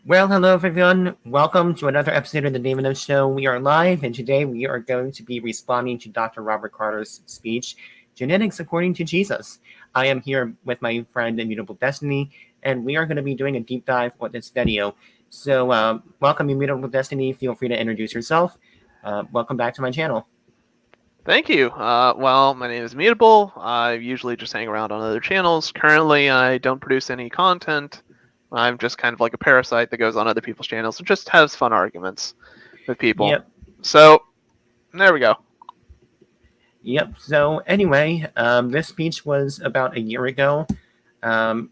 Well, hello everyone. Welcome to another episode of the David Neff Show. We are live, and today we are going to be responding to Dr. Robert Carter's speech, Genetics According to Jesus. I am here with my friend Immutable Destiny, and we are going to be doing a deep dive on this video. So, welcome Immutable Destiny. Feel free to introduce yourself. Welcome back to my channel. Thank you. Well, my name is Immutable. I usually just hang around on other channels. Currently, I don't produce any content. I'm just kind of like a parasite that goes on other people's channels and just has fun arguments with people. Yep. So, there we go. Yep. So, anyway, this speech was about a year ago, and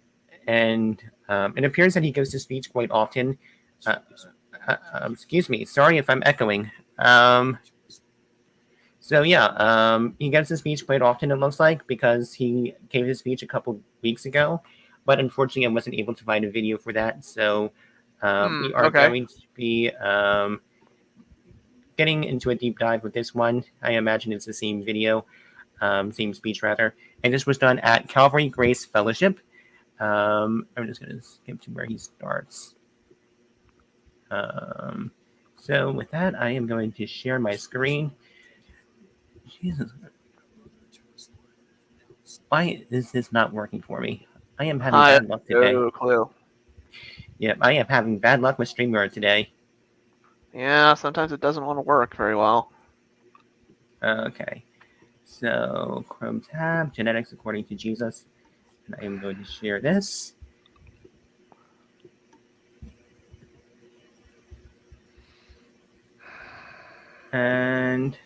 it appears that he goes to speech quite often. Excuse me. Sorry if I'm echoing. He gives his speech quite often, it looks like, because he gave his speech a couple weeks ago, but unfortunately I wasn't able to find a video for that, so we are going to be getting into a deep dive with this one. I imagine it's the same video, same speech rather, and this was done at Calvary Grace Fellowship. I'm just going to skip to where he starts. So with that, I am going to share my screen. Jesus. Why is this not working for me? I am having bad luck today. No clue. Yep, I am having bad luck with StreamYard today. Yeah, sometimes it doesn't want to work very well. Okay. So, Chrome tab, Genetics According to Jesus. And I am going to share this. And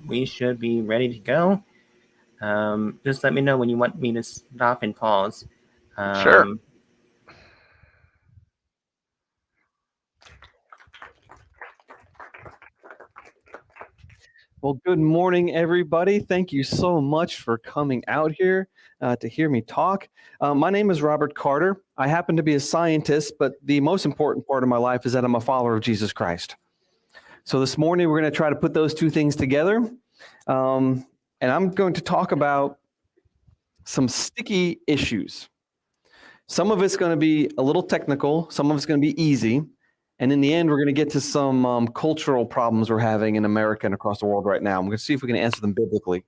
we should be ready to go. Just let me know when you want me to stop and pause. Sure. Well, good morning, everybody. Thank you so much for coming out here to hear me talk. My name is Robert Carter. I happen to be a scientist, but the most important part of my life is that I'm a follower of Jesus Christ. So this morning, we're going to try to put those two things together. And I'm going to talk about some sticky issues. Some of it's going to be a little technical. Some of it's going to be easy. And in the end, we're going to get to some cultural problems we're having in America and across the world right now. I'm going to see if we can answer them biblically.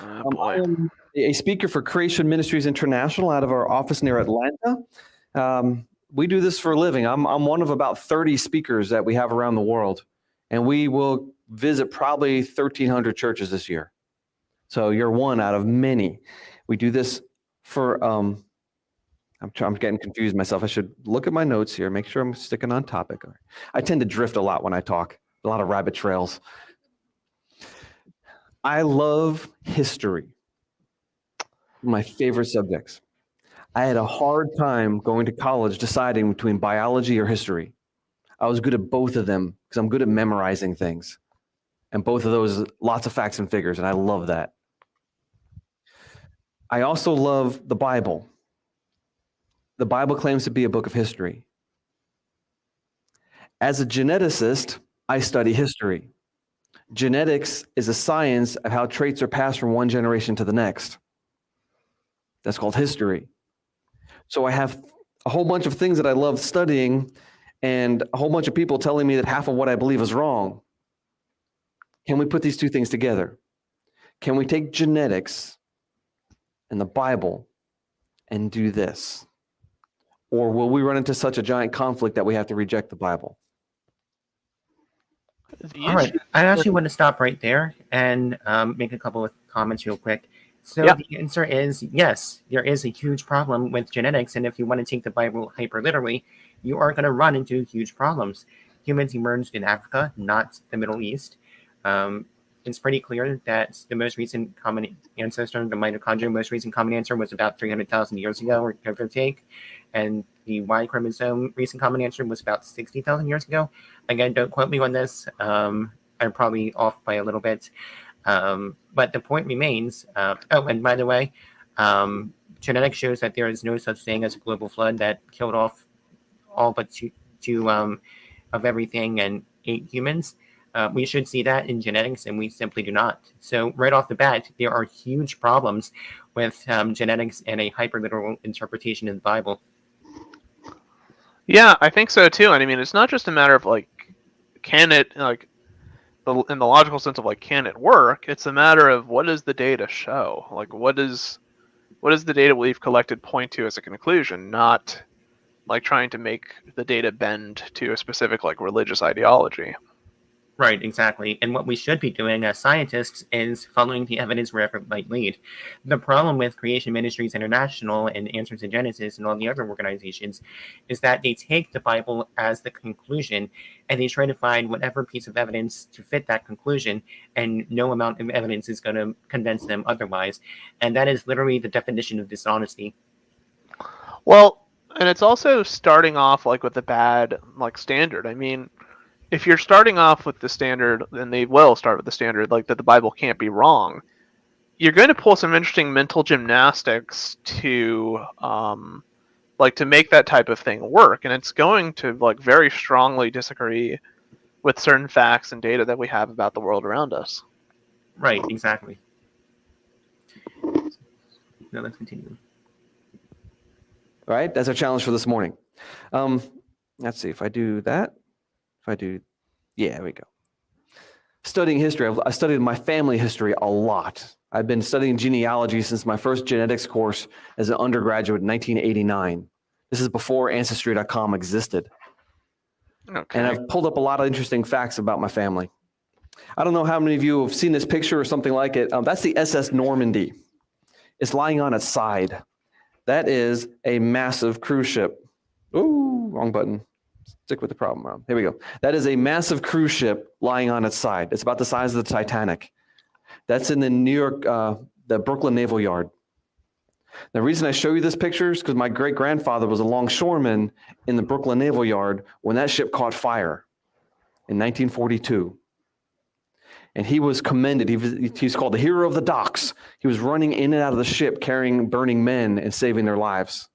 I am a speaker for Creation Ministries International out of our office near Atlanta. We do this for a living. I'm one of about 30 speakers that we have around the world. And we will visit probably 1,300 churches this year. So you're one out of many. We do this for... I'm getting confused myself. I should look at my notes here, make sure I'm sticking on topic. I tend to drift a lot when I talk, a lot of rabbit trails. I love history. My favorite subjects. I had a hard time going to college deciding between biology or history. I was good at both of them because I'm good at memorizing things. And both of those, lots of facts and figures, and I love that. I also love the Bible. The Bible claims to be a book of history. As a geneticist, I study history. Genetics is a science of how traits are passed from one generation to the next. That's called history. So I have a whole bunch of things that I love studying and a whole bunch of people telling me that half of what I believe is wrong. Can we put these two things together? Can we take genetics and the Bible and do this? Or will we run into such a giant conflict that we have to reject the Bible? All right. I actually want to stop right there and make a couple of comments real quick. So The answer is yes, there is a huge problem with genetics. And if you want to take the Bible hyper literally, you are going to run into huge problems. Humans emerged in Africa, not the Middle East. It's pretty clear that the most recent common ancestor, the mitochondria, most recent common ancestor was about 300,000 years ago, or give or take. And the Y chromosome recent common ancestor was about 60,000 years ago. Again, don't quote me on this. I'm probably off by a little bit. But the point remains. And by the way, genetics shows that there is no such thing as a global flood that killed off all but two of everything and 8 humans. We should see that in genetics, and we simply do not. So right off the bat, there are huge problems with genetics and a hyperliteral interpretation of the Bible. Yeah, I think so too. And I mean, it's not just a matter of like, can it like in the logical sense of like, can it work? It's a matter of what does the data show? Like, what does the data we've collected point to as a conclusion? Not like trying to make the data bend to a specific like religious ideology. Right, exactly. And what we should be doing as scientists is following the evidence wherever it might lead. The problem with Creation Ministries International and Answers in Genesis and all the other organizations is that they take the Bible as the conclusion and they try to find whatever piece of evidence to fit that conclusion, and no amount of evidence is going to convince them otherwise. And that is literally the definition of dishonesty. Well, and it's also starting off like with a bad like standard. I mean, if you're starting off with the standard, and they will start with the standard, like that the Bible can't be wrong, you're going to pull some interesting mental gymnastics to like to make that type of thing work, and it's going to like very strongly disagree with certain facts and data that we have about the world around us. Right, exactly. Now let's continue. All right, that's our challenge for this morning. Let's see if I do that. Yeah, there we go. Studying history, I studied my family history a lot. I've been studying genealogy since my first genetics course as an undergraduate in 1989. This is before Ancestry.com existed. Okay. And I've pulled up a lot of interesting facts about my family. I don't know how many of you have seen this picture or something like it. That's the SS Normandy. It's lying on its side. That is a massive cruise ship. Ooh, wrong button. Stick with the problem, Rob. Here we go. That is a massive cruise ship lying on its side. It's about the size of the Titanic. That's in the New York, the Brooklyn Naval Yard. The reason I show you this picture is because my great-grandfather was a longshoreman in the Brooklyn Naval Yard when that ship caught fire in 1942. And he was commended. He's called the hero of the docks. He was running in and out of the ship carrying burning men and saving their lives.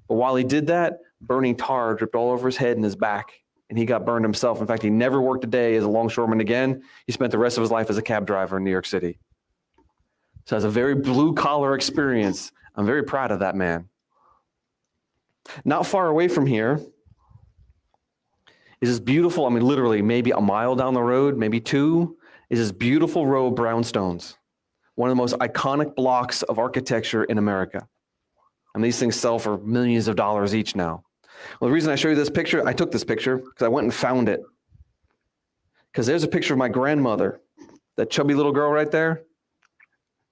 But while he did that, burning tar dripped all over his head and his back, and he got burned himself. In fact, he never worked a day as a longshoreman again. He spent the rest of his life as a cab driver in New York City. So it's a very blue-collar experience. I'm very proud of that man. Not far away from here is this beautiful, I mean, literally maybe a mile down the road, maybe two, is this beautiful row of brownstones, one of the most iconic blocks of architecture in America. And these things sell for millions of dollars each now. Well, the reason I show you this picture, I took this picture because I went and found it. Because there's a picture of my grandmother, that chubby little girl right there,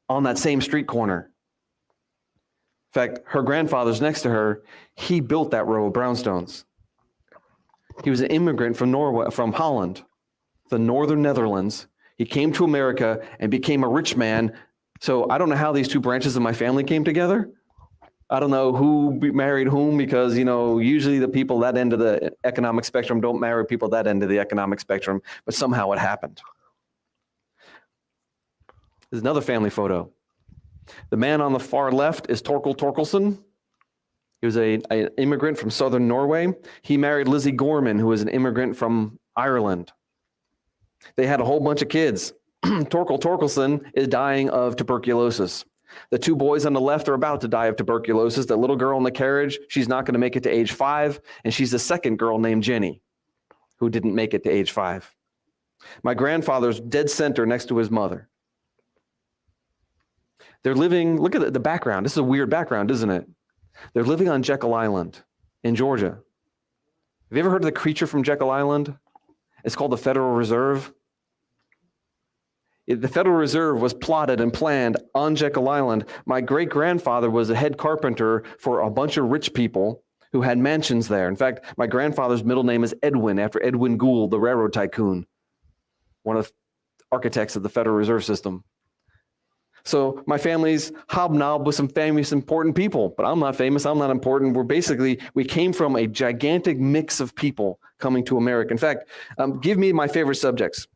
on that same street corner. In fact, her grandfather's next to her. He built that row of brownstones. He was an immigrant from Norway, from Holland, the northern Netherlands. He came to America and became a rich man. So I don't know how these two branches of my family came together. I don't know who married whom, because, you know, usually the people that end of the economic spectrum don't marry people that end of the economic spectrum, but somehow it happened. There's another family photo. The man on the far left is Torkel Torkelson. He was an immigrant from southern Norway. He married Lizzie Gorman, who was an immigrant from Ireland. They had a whole bunch of kids. Torkel Torkelson is dying of tuberculosis. The two boys on the left are about to die of tuberculosis. The little girl in the carriage, she's not going to make it to age 5, and she's the second girl named Jenny, who didn't make it to age 5. My grandfather's dead center next to his mother. They're living, look at the background. This is a weird background, isn't it? They're living on Jekyll Island in Georgia. Have you ever heard of the creature from Jekyll Island? It's called the Federal Reserve. The Federal Reserve was plotted and planned on Jekyll Island. My great-grandfather was a head carpenter for a bunch of rich people who had mansions there. In fact, my grandfather's middle name is Edwin, after Edwin Gould, the railroad tycoon, one of the architects of the Federal Reserve System. So my family's hobnobbed with some famous, important people, but I'm not famous, I'm not important. We came from a gigantic mix of people coming to America. In fact, give me my favorite subjects.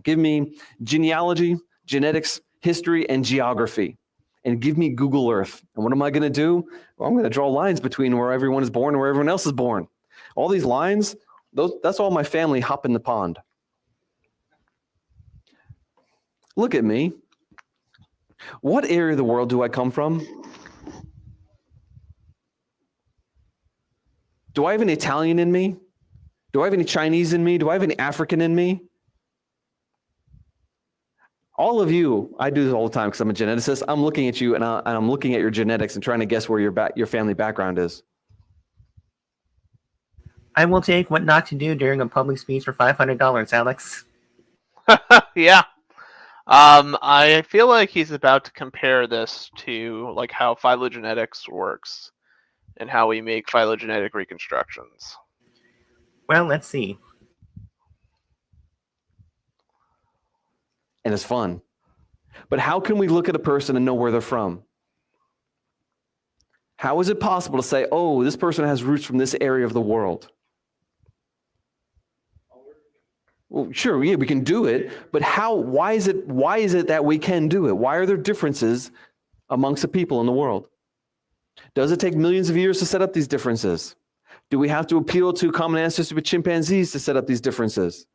Give me genealogy, genetics, history, and geography. And give me Google Earth. And what am I going to do? Well, I'm going to draw lines between where everyone is born and where everyone else is born. All these lines, that's all my family hop in the pond. Look at me. What area of the world do I come from? Do I have any Italian in me? Do I have any Chinese in me? Do I have any African in me? All of you, I do this all the time because I'm a geneticist. I'm looking at you and I'm looking at your genetics and trying to guess where your family background is. I will take what not to do during a public speech for $500, Alex. Yeah. I feel like he's about to compare this to like how phylogenetics works and how we make phylogenetic reconstructions. Well, let's see. And it's fun. But how can we look at a person and know where they're from? How is it possible to say, oh, this person has roots from this area of the world? Well, sure, yeah, we can do it, but why is it that we can do it? Why are there differences amongst the people in the world? Does it take millions of years to set up these differences? Do we have to appeal to common ancestors with chimpanzees to set up these differences?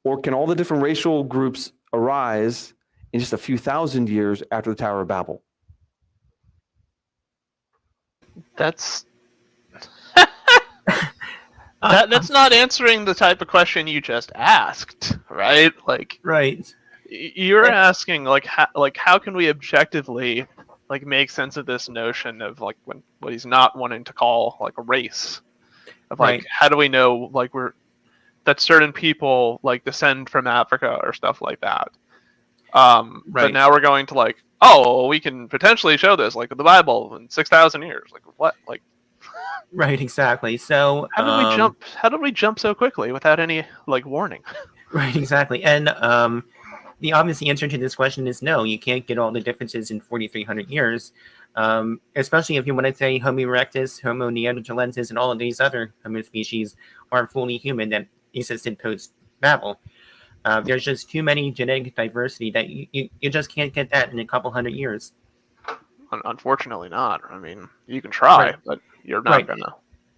Or can all the different racial groups arise in just a few thousand years after the Tower of Babel? That's that's not answering the type of question you just asked, right? Like, Right. you're asking how can we objectively like make sense of this notion of like what he's not wanting to call like a race of like Right. how do we know like that certain people like descend from Africa or stuff like that. But Right. now we're going to like, oh, we can potentially show this like in the Bible in 6,000 years. Like what? Like Right, exactly. So how did we jump so quickly without any like warning? Right, exactly. And the obvious answer to this question is no, you can't get all the differences in 4,300 years, especially if you want to say Homo erectus, Homo neanderthalensis, and all of these other Homo species are fully human that existed post-Babel. There's just too many genetic diversity that you just can't get that in a couple hundred years. Unfortunately not. I mean, you can try, Right. but you're not Right. gonna.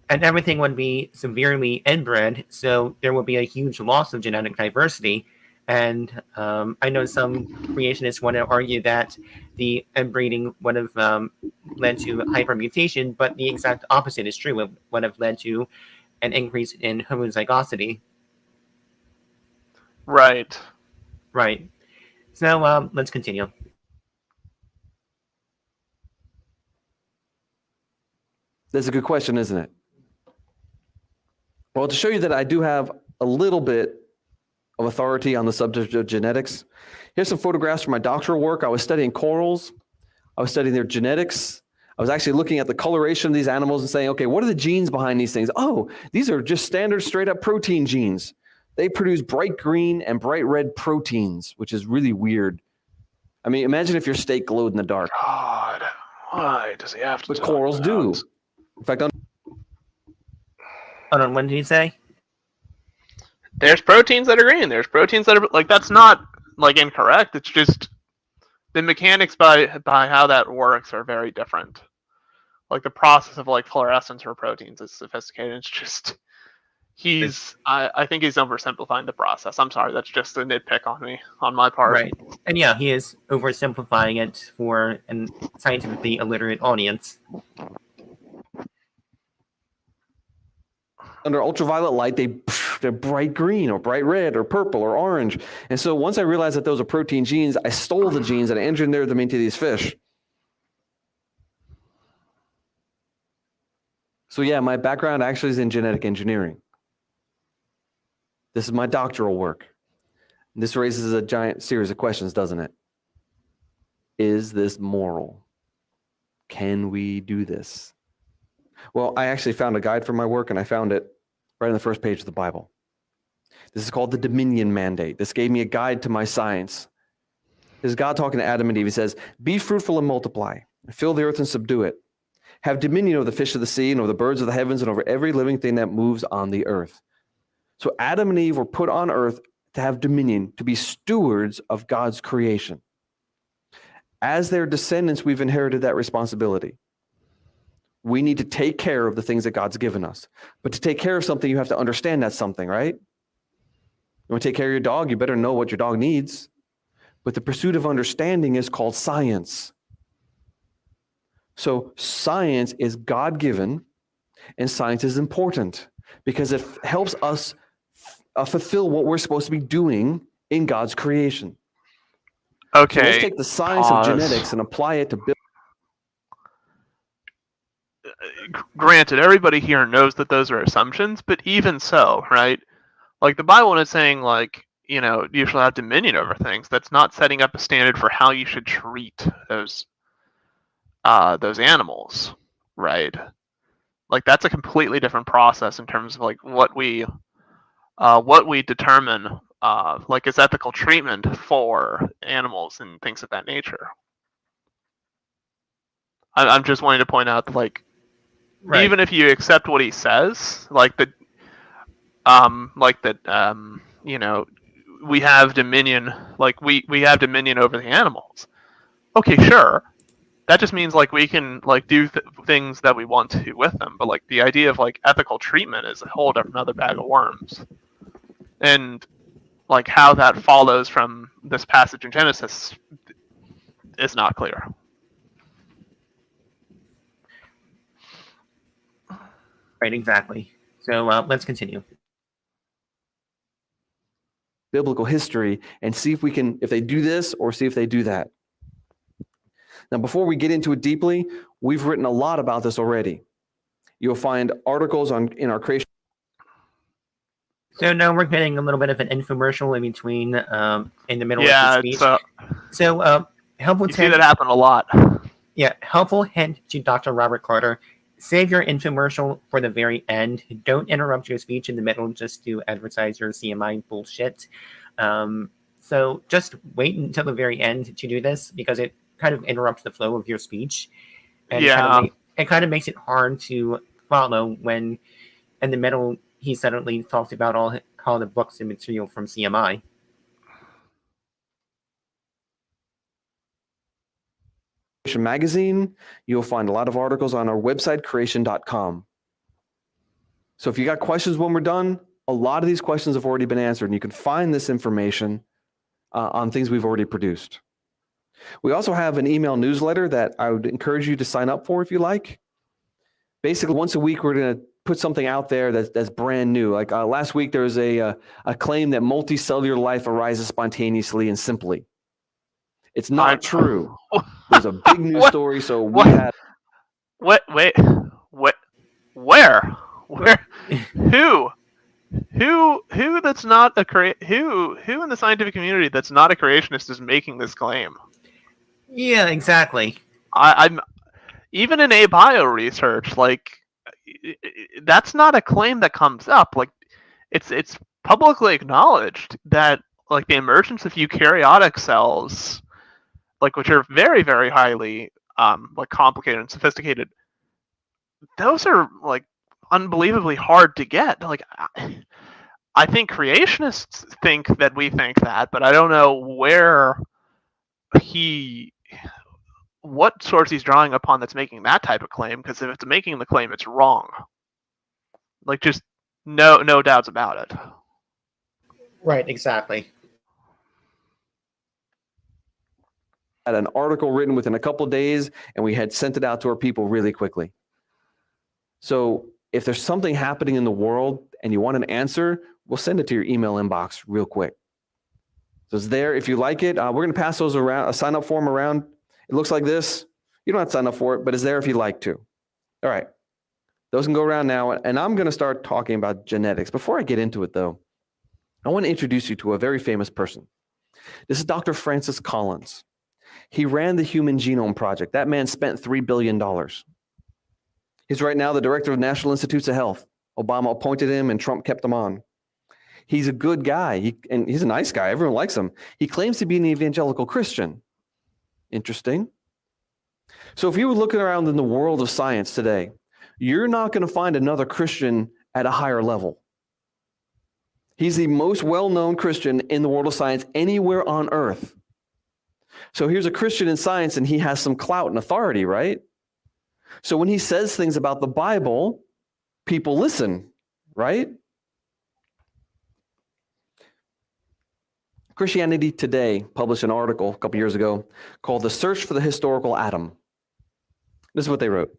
And everything would be severely inbred, so there will be a huge loss of genetic diversity. And I know some creationists want to argue that the inbreeding would have led to hypermutation, but the exact opposite is true. It would have led to an increase in homozygosity. Right. Right. So let's continue. That's a good question, isn't it? Well, to show you that I do have a little bit of authority on the subject of genetics, here's some photographs from my doctoral work. I was studying corals. I was studying their genetics. I was actually looking at the coloration of these animals and saying, okay, what are the genes behind these things? Oh, these are just standard straight up protein genes. They produce bright green and bright red proteins, which is really weird. I mean, imagine if your steak glowed in the dark. God, why does he have to? But talk corals about do. this? In fact, Hold on, what did he say? There's proteins that are green. There's proteins that are like that's not like incorrect. It's just the mechanics by how that works are very different. Like the process of like fluorescence for proteins is sophisticated. It's just I think he's oversimplifying the process. I'm sorry, that's just a nitpick on my part. Right. And yeah, he is oversimplifying it for a scientifically illiterate audience. under ultraviolet light, they're bright green or bright red or purple or orange. And so once I realized that those are protein genes, I stole the genes and I engineered them into these fish. So yeah, my background actually is in genetic engineering. This is my doctoral work. This raises a giant series of questions, doesn't it? Is this moral? Can we do this? Well, I actually found a guide for my work, and I found it right on the first page of the Bible. This is called the Dominion Mandate. This gave me a guide to my science. This is God talking to Adam and Eve. He says, be fruitful and multiply, fill the earth and subdue it. Have dominion over the fish of the sea and over the birds of the heavens and over every living thing that moves on the earth. So Adam and Eve were put on earth to have dominion, to be stewards of God's creation. As their descendants, we've inherited that responsibility. We need to take care of the things that God's given us. But to take care of something, you have to understand that something, right? You want to take care of your dog, you better know what your dog needs. But the pursuit of understanding is called science. So science is God-given, And science is important because it helps us fulfill what we're supposed to be doing in God's creation. Okay. So let's take the science of genetics and apply it to Granted, everybody here knows that those are assumptions, but even so, right? Like the Bible is saying, like, you know, you shall have dominion over things. That's not setting up a standard for how you should treat those animals, right? Like that's a completely different process in terms of like what we determine like as ethical treatment for animals and things of that nature. I'm just wanting to point out that, like, Right. even if you accept what he says, like that, you know, we have dominion, like we have dominion over the animals. Okay, sure. That just means like we can like do things that we want to with them, but like the idea of like ethical treatment is a whole different other bag of worms. And like how that follows from this passage in Genesis is not clear. Right, exactly. So let's continue. biblical history and see if they do this or see if they do that. Now, before we get into it deeply, we've written a lot about this already. You'll find articles in our creation. So now we're getting a little bit of an infomercial in between, in the middle of Yeah, the speech. it's So helpful you see that happen a lot. Yeah, helpful hint to Dr. Robert Carter. Save your infomercial for the very end. Don't interrupt your speech in the middle just to advertise your CMI bullshit. So just wait until the very end to do this because it kind of interrupts the flow of your speech. And Yeah. it kind of makes it hard to follow when in the middle he suddenly talks about all the books and material from CMI. Magazine, you'll find a lot of articles on our website, creation.com. So if you got questions when we're done, a lot of these questions have already been answered, and you can find this information on things we've already produced. We also have an email newsletter that I would encourage you to sign up for if you like. Basically, once a week, we're going to put something out there that's brand new. Like last week, there was a claim that multicellular life arises spontaneously and simply. It's not true. There's a big news story, so we had. Wait, where? Who that's not a who in the scientific community that's not a creationist is making this claim? Yeah, exactly. I'm even in abio research, like that's not a claim that comes up. Like it's publicly acknowledged that like the emergence of eukaryotic cells, like which are very, very highly like complicated and sophisticated, those are like unbelievably hard to get. Like I think creationists think that we think that, but I don't know what source he's drawing upon that's making that type of claim, because if it's making the claim, it's wrong. Like just no doubts about it. Right, exactly. Had an article written within a couple of days, and we had sent it out to our people really quickly. So if there's something happening in the world and you want an answer, we'll send it to your email inbox real quick. So it's there. If you like it, we're going to pass those around, a sign-up form around. It looks like this. You don't have to sign up for it, but it's there if you'd like to. All right. Those can go around now, and I'm going to start talking about genetics. Before I get into it, though, I want to introduce you to a very famous person. This is Dr. Francis Collins. He ran the Human Genome Project. That man spent $3 billion. He's right now the director of National Institutes of Health. Obama appointed him, and Trump kept him on. He's a good guy, and he's a nice guy. Everyone likes him. He claims to be an evangelical Christian. Interesting. So if you were looking around in the world of science today, you're not going to find another Christian at a higher level. He's the most well-known Christian in the world of science anywhere on earth. So here's a Christian in science, and he has some clout and authority, right? So when he says things about the Bible, people listen, right? Christianity Today published an article a couple years ago called The Search for the Historical Atom. This is what they wrote.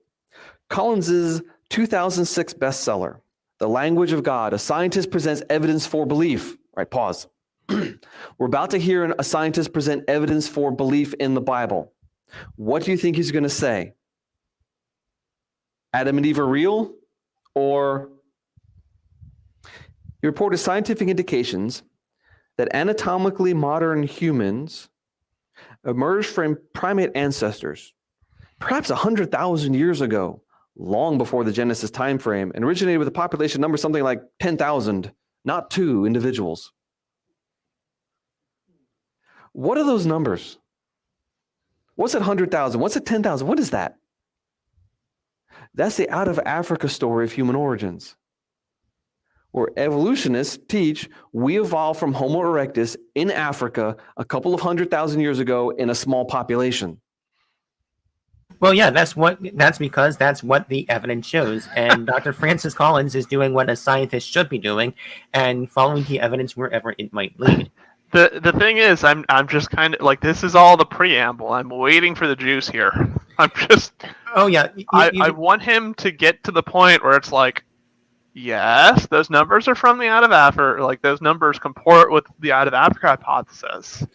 Collins's 2006 bestseller, The Language of God. A scientist presents evidence for belief. Right, pause. We're about to hear a scientist present evidence for belief in the Bible. What do you think he's going to say? Adam and Eve are real? Or he reported scientific indications that anatomically modern humans emerged from primate ancestors, perhaps 100,000 years ago, long before the Genesis time frame, and originated with a population number something like 10,000, not 2 individuals. What are those numbers? What's at 100,000? What's at 10,000? What is that? That's the out of Africa story of human origins, where evolutionists teach we evolved from Homo erectus in Africa a couple of 100,000 years ago in a small population. Well, yeah, that's because that's what the evidence shows. And Dr. Francis Collins is doing what a scientist should be doing and following the evidence wherever it might lead. The thing is, I'm just kind of like, this is all the preamble. I'm waiting for the juice here. I'm just. Oh yeah, I want him to get to the point where it's like, yes, those numbers are from the out of Africa. Like, those numbers comport with the out of Africa hypothesis.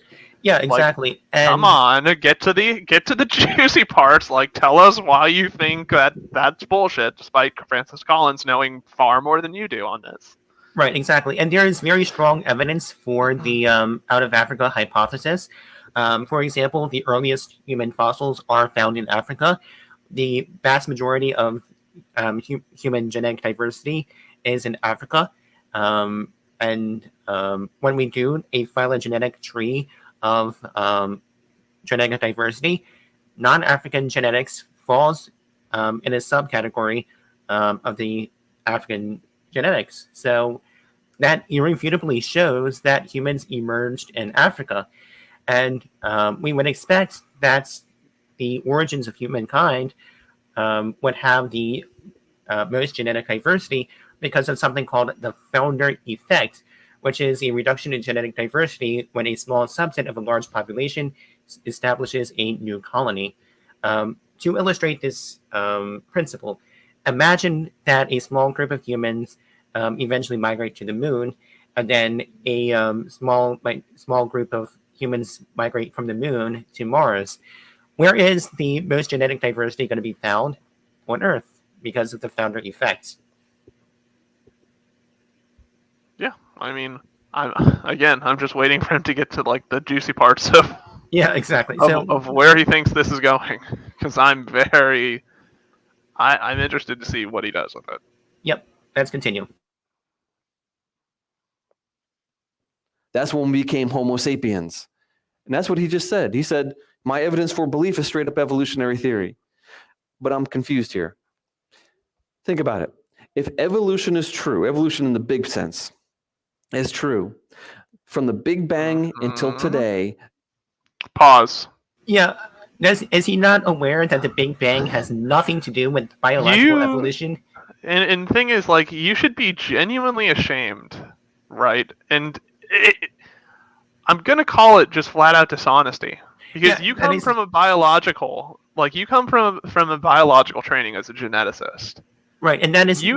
Yeah, exactly. Like, and come on, get to the juicy parts. Like, tell us why you think that's bullshit, despite Francis Collins knowing far more than you do on this. Right, exactly. And there is very strong evidence for the out of Africa hypothesis. For example, the earliest human fossils are found in Africa. The vast majority of human genetic diversity is in Africa. And when we do a phylogenetic tree of genetic diversity, non-African genetics falls in a subcategory of the African genetics. So that irrefutably shows that humans emerged in Africa. And we would expect that the origins of humankind would have the most genetic diversity because of something called the founder effect, which is a reduction in genetic diversity when a small subset of a large population establishes a new colony. To illustrate this principle, imagine that a small group of humans eventually migrate to the moon, and then a small group of humans migrate from the moon to Mars. Where is the most genetic diversity going to be found? On Earth, because of the founder effect. Yeah, I mean, I'm just waiting for him to get to like the juicy parts of Yeah, exactly. of where he thinks this is going, because I'm interested to see what he does with it. Yep, let's continue. That's when we became Homo sapiens. And that's what he just said. He said, my evidence for belief is straight up evolutionary theory. But I'm confused here. Think about it. If evolution is true, evolution in the big sense is true, from the Big Bang until today. Pause. Yeah, is he not aware that the Big Bang has nothing to do with biological evolution? And the thing is, like, you should be genuinely ashamed, right? And I'm gonna call it just flat out dishonesty, because you come from a biological, like, you come from a biological training as a geneticist, right? And that is, he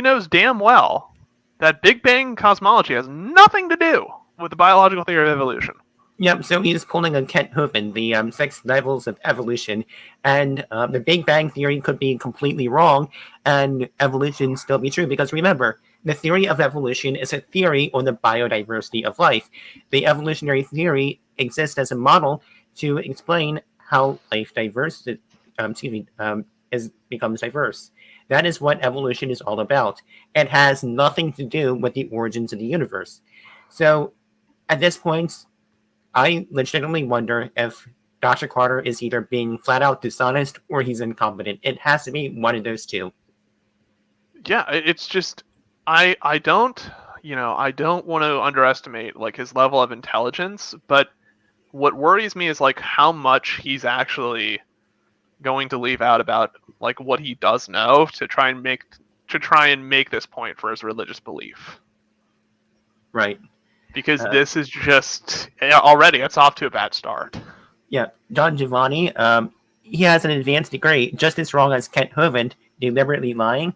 knows damn well that Big Bang cosmology has nothing to do with the biological theory of evolution. Yep, so he's pulling a Kent Hovind, the 6 levels of evolution, and the Big Bang theory could be completely wrong, and evolution still be true, because remember, the theory of evolution is a theory on the biodiversity of life. The evolutionary theory exists as a model to explain how life becomes diverse. That is what evolution is all about. It has nothing to do with the origins of the universe. So, at this point, I legitimately wonder if Dr. Carter is either being flat out dishonest or he's incompetent. It has to be one of those two. Yeah, it's just, I don't want to underestimate like his level of intelligence, but what worries me is like how much he's actually going to leave out about like what he does know to try and make this point for his religious belief. Right. Because this is just already, it's off to a bad start. Yeah, Don Giovanni, he has an advanced degree, just as wrong as Kent Hovind deliberately lying.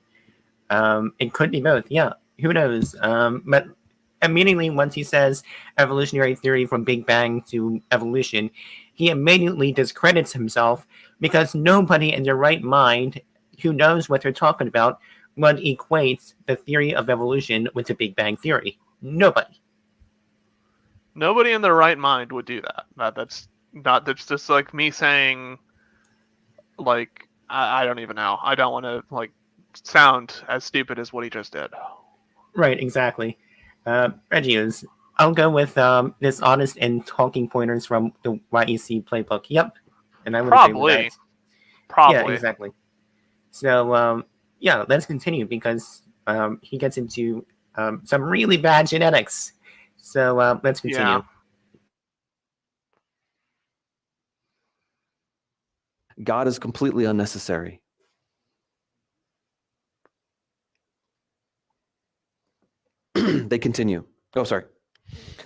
It could be both. Yeah, who knows? But immediately once he says evolutionary theory from Big Bang to evolution, he immediately discredits himself because nobody in their right mind who knows what they're talking about would equate the theory of evolution with the Big Bang theory. Nobody. Nobody in their right mind would do that. That's just like me saying, like, I don't even know. I don't want to like sound as stupid as what he just did. Right, exactly. Regius, I'll go with this honest and talking pointers from the YEC playbook. Yep, and I would agree with that. Probably. Yeah, exactly. So, yeah, let's continue because he gets into some really bad genetics. So let's continue. Yeah. God is completely unnecessary. They continue. Oh, sorry.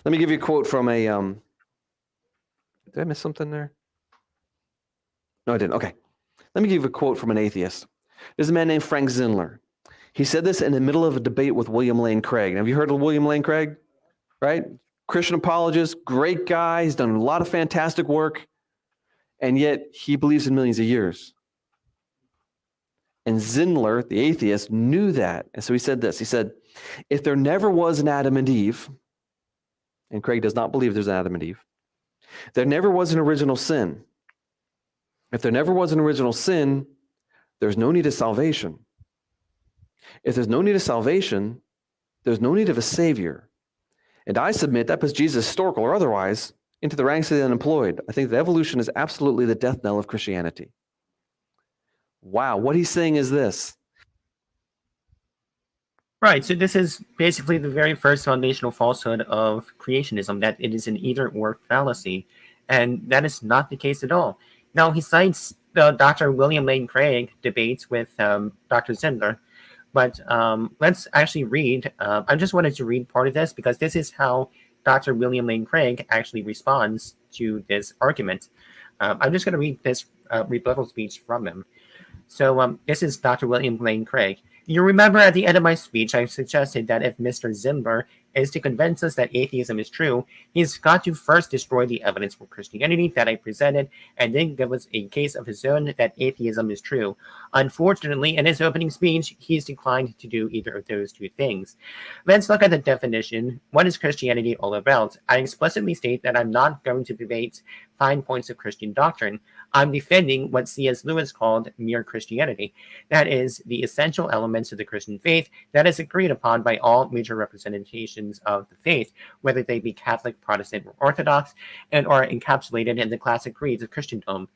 Let me give you a quote from a. Did I miss something there? No, I didn't. Okay. Let me give you a quote from an atheist. There's a man named Frank Zindler. He said this in the middle of a debate with William Lane Craig. Have you heard of William Lane Craig? Right? Christian apologist, great guy. He's done a lot of fantastic work. And yet he believes in millions of years. And Zindler, the atheist, knew that. And so he said this. He said, if there never was an Adam and Eve, and Craig does not believe there's an Adam and Eve, there never was an original sin. If there never was an original sin, there's no need of salvation. If there's no need of salvation, there's no need of a savior. And I submit that puts Jesus, historical or otherwise, into the ranks of the unemployed. I think that evolution is absolutely the death knell of Christianity. Wow, what he's saying is this. Right, so this is basically the very first foundational falsehood of creationism, that it is an either-or fallacy, and that is not the case at all. Now, he cites the Dr. William Lane Craig debates with Dr. Zindler, but let's actually read. I just wanted to read part of this because this is how Dr. William Lane Craig actually responds to this argument. I'm just going to read this rebuttal speech from him. So this is Dr. William Lane Craig. You remember at the end of my speech, I suggested that if Mr. Zindler is to convince us that atheism is true, he's got to first destroy the evidence for Christianity that I presented, and then give us a case of his own that atheism is true. Unfortunately, in his opening speech, he's declined to do either of those two things. Let's look at the definition. What is Christianity all about? I explicitly state that I'm not going to debate fine points of Christian doctrine. I'm defending what C.S. Lewis called mere Christianity. That is, the essential elements of the Christian faith that is agreed upon by all major representations of the faith, whether they be Catholic, Protestant, or Orthodox, and are encapsulated in the classic creeds of Christendom.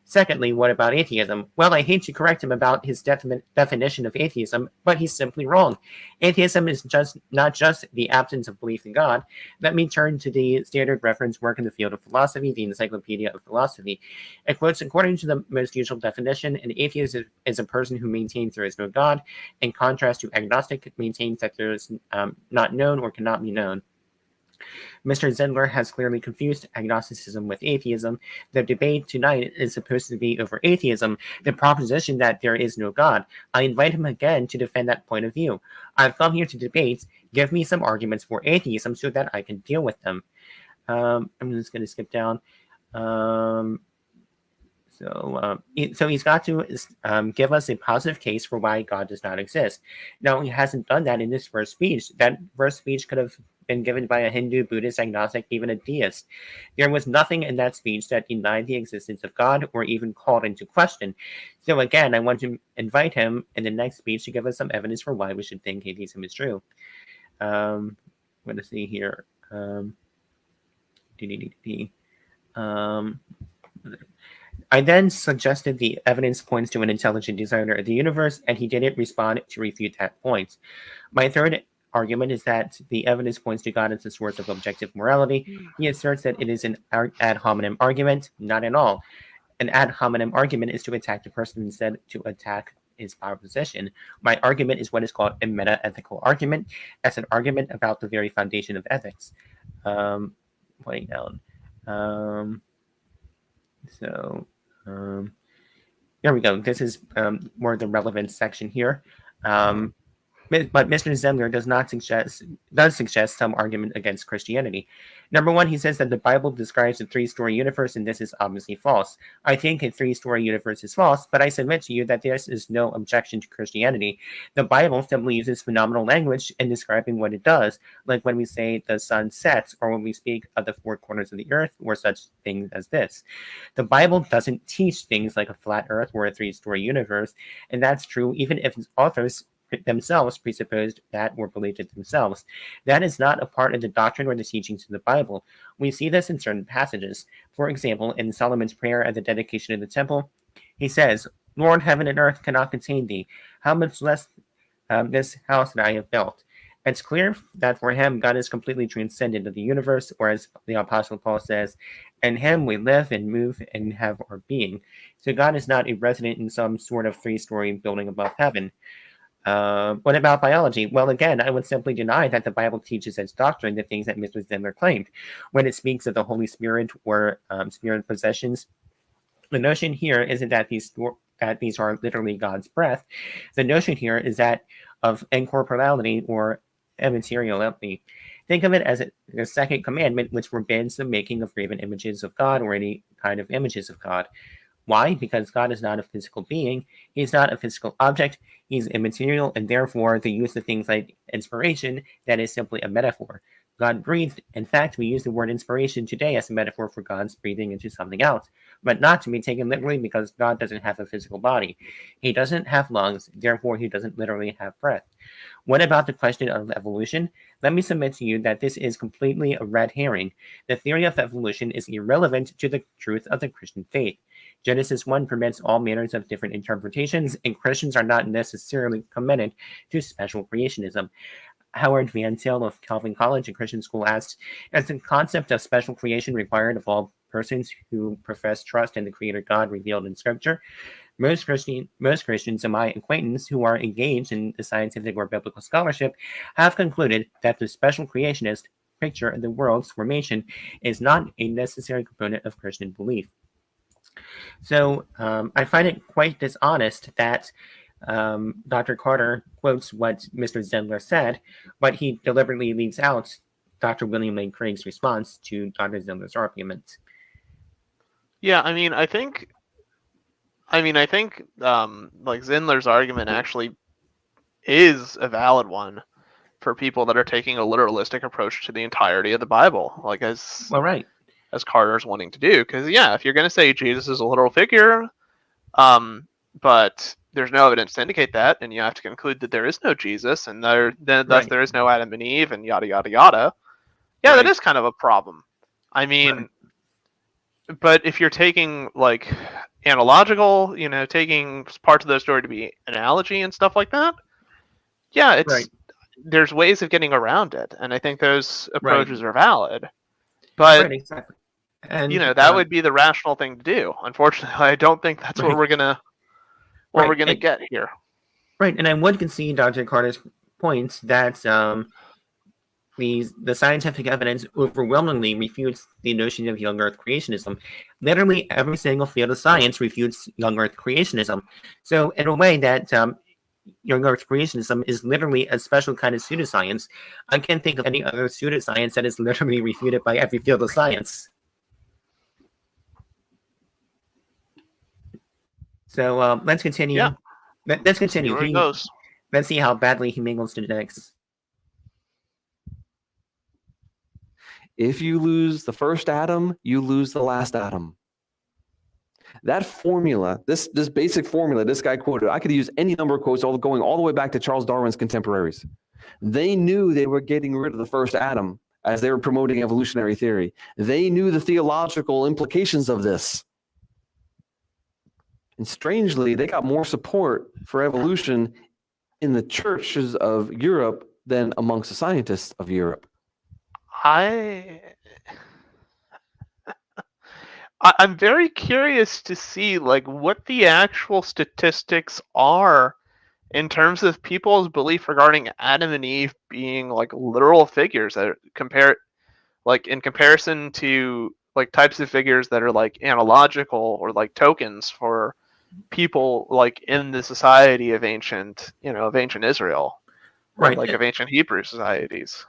Secondly, what about atheism? Well, I hate to correct him about his definition of atheism, but he's simply wrong. Atheism is not just the absence of belief in God. Let me turn to the standard reference work in the field of philosophy, the Encyclopedia of Philosophy. It quotes, according to the most usual definition, an atheist is a person who maintains there is no God, in contrast to agnostic, maintains that there is not known or cannot be known. Mr. Zindler has clearly confused agnosticism with atheism. The debate tonight is supposed to be over atheism, the proposition that there is no God. I invite him again to defend that point of view. I've come here to debate. Give me some arguments for atheism so that I can deal with them. I'm just going to skip down. So he's got to give us a positive case for why God does not exist. Now, he hasn't done that in this first speech. That first speech could have been given by a Hindu, Buddhist, agnostic, even a deist. There was nothing in that speech that denied the existence of God or even called into question. So again, I want to invite him in the next speech to give us some evidence for why we should think atheism is true. I'm going to see here. I then suggested the evidence points to an intelligent designer of the universe, and he didn't respond to refute that point. My third argument is that the evidence points to God as the source of objective morality. He asserts that it is an ad hominem argument. Not at all. An ad hominem argument is to attack the person instead to attack his proposition. My argument is what is called a meta-ethical argument. That's an argument about the very foundation of ethics. Pointing down. There we go. This is more the relevant section here. But Mr. Zendler does suggest some argument against Christianity. Number one, he says that the Bible describes a three-story universe, and this is obviously false. I think a three-story universe is false, but I submit to you that this is no objection to Christianity. The Bible simply uses phenomenal language in describing what it does, like when we say the sun sets, or when we speak of the four corners of the earth, or such things as this. The Bible doesn't teach things like a flat earth or a three-story universe, and that's true even if its authors themselves presupposed that or believed it themselves. That is not a part of the doctrine or the teachings of the Bible. We see this in certain passages. For example, in Solomon's prayer at the dedication of the temple, he says, Lord, heaven and earth cannot contain thee. How much less this house that I have built. It's clear that for him, God is completely transcendent of the universe, or as the Apostle Paul says, in him we live and move and have our being. So God is not a resident in some sort of three-story building above heaven. What about biology? Well, again, I would simply deny that the Bible teaches as doctrine the things that Mr. Zendler claimed. When it speaks of the Holy Spirit or spirit possessions, the notion here isn't that these are literally God's breath. The notion here is that of incorporeality or immateriality. Think of it as the second commandment, which forbids the making of graven images of God or any kind of images of God. Why? Because God is not a physical being. He's not a physical object. He's immaterial, and therefore the use of things like inspiration, that is simply a metaphor. God breathed. In fact, we use the word inspiration today as a metaphor for God's breathing into something else, but not to be taken literally because God doesn't have a physical body. He doesn't have lungs, therefore he doesn't literally have breath. What about the question of evolution? Let me submit to you that this is completely a red herring. The theory of evolution is irrelevant to the truth of the Christian faith. Genesis 1 permits all manners of different interpretations, and Christians are not necessarily committed to special creationism. Howard Van Til of Calvin College, a Christian school, asks, is the concept of special creation required of all persons who profess trust in the Creator God revealed in Scripture? Most Christians in my acquaintance who are engaged in the scientific or biblical scholarship have concluded that the special creationist picture of the world's formation is not a necessary component of Christian belief. So I find it quite dishonest that Dr. Carter quotes what Mr. Zendler said, but he deliberately leaves out Dr. William Lane Craig's response to Dr. Zendler's argument. Yeah, I think like Zendler's argument actually is a valid one for people that are taking a literalistic approach to the entirety of the Bible, like as Carter's wanting to do. Because if you're going to say Jesus is a literal figure, but there's no evidence to indicate that, and you have to conclude that there is no Jesus, and thus there is no Adam and Eve, and yada yada yada. Yeah, that is kind of a problem. But if you're taking like analogical, taking parts of the story to be analogy and stuff like that, there's ways of getting around it, and I think those approaches are valid. But and that would be the rational thing to do. Unfortunately, I don't think that's what we're gonna get here. Right, and I would concede Dr. Carter's point that the scientific evidence overwhelmingly refutes the notion of young Earth creationism. Literally every single field of science refutes young Earth creationism. So in a way that young Earth creationism is literally a special kind of pseudoscience. I can't think of any other pseudoscience that is literally refuted by every field of science. So let's continue. Yeah. Let's continue. Let's see how badly he mingles genetics. If you lose the first atom, you lose the last atom. That formula, this basic formula, this guy quoted, I could use any number of quotes going all the way back to Charles Darwin's contemporaries. They knew they were getting rid of the first atom as they were promoting evolutionary theory. They knew the theological implications of this. And strangely, they got more support for evolution in the churches of Europe than amongst the scientists of Europe. I'm very curious to see like what the actual statistics are in terms of people's belief regarding Adam and Eve being like literal figures that in comparison to like types of figures that are like analogical or like tokens for people like in the society of ancient Israel, Right. like of ancient Hebrew societies.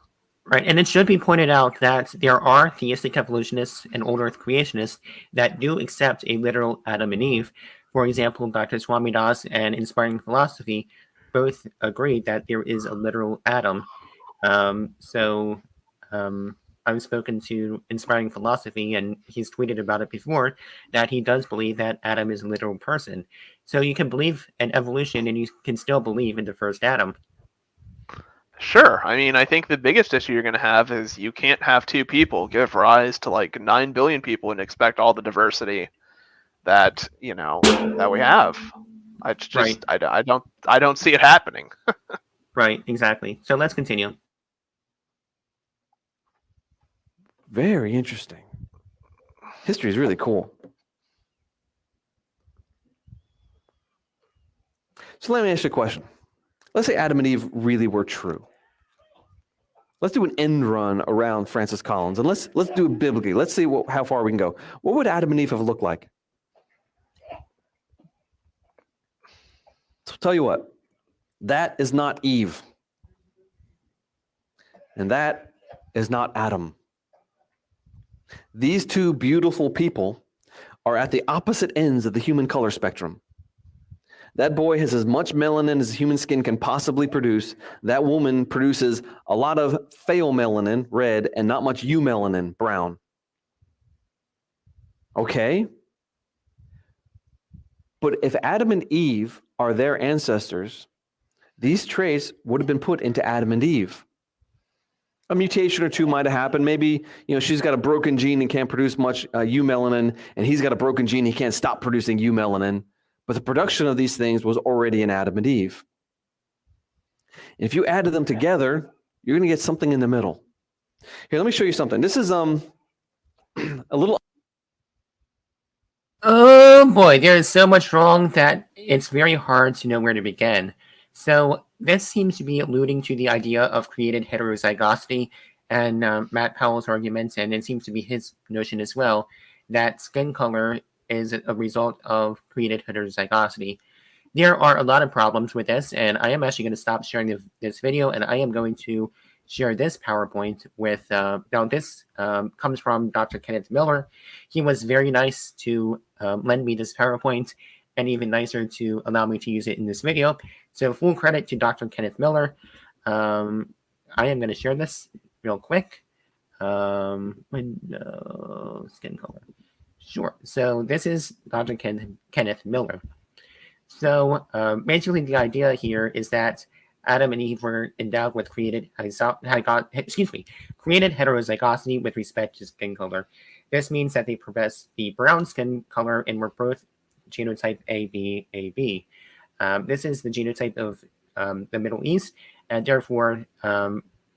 Right, and it should be pointed out that there are theistic evolutionists and old Earth creationists that do accept a literal Adam and Eve. For example, Dr. Swamidas and Inspiring Philosophy both agree that there is a literal Adam. So I've spoken to Inspiring Philosophy, and he's tweeted about it before, that he does believe that Adam is a literal person. So you can believe in evolution, and you can still believe in the first Adam. Sure. I mean, I think the biggest issue you're going to have is you can't have two people give rise to like 9 billion people and expect all the diversity that that we have. I just Right. I don't see it happening. Right, exactly. So let's continue. Very interesting. History is really cool. So let me ask you a question. Let's say Adam and Eve really were true. Let's do an end run around Francis Collins, and let's do it biblically. Let's see how far we can go. What would Adam and Eve have looked like? So tell you what, that is not Eve, and that is not Adam. These two beautiful people are at the opposite ends of the human color spectrum. That boy has as much melanin as human skin can possibly produce. That woman produces a lot of pheomelanin, red, and not much eumelanin, brown. Okay? But if Adam and Eve are their ancestors, these traits would have been put into Adam and Eve. A mutation or two might have happened. Maybe, she's got a broken gene and can't produce much eumelanin, and he's got a broken gene, he can't stop producing eumelanin. But the production of these things was already in Adam and Eve. If you added them together, you're going to get something in the middle. Here, let me show you something. This is a little... Oh boy, there is so much wrong that it's very hard to know where to begin. So this seems to be alluding to the idea of created heterozygosity and Matt Powell's arguments, and it seems to be his notion as well, that skin color is a result of created heterozygosity. There are a lot of problems with this, and I am actually going to stop sharing this video, and I am going to share this PowerPoint with, now this comes from Dr. Kenneth Miller. He was very nice to lend me this PowerPoint, and even nicer to allow me to use it in this video. So full credit to Dr. Kenneth Miller. I am going to share this real quick. Window, skin color. Sure. So this is Dr. Kenneth Miller. So basically the idea here is that Adam and Eve were endowed with created heterozygosity with respect to skin color. This means that they possess the brown skin color and were both genotype AB. This is the genotype of the Middle East, and therefore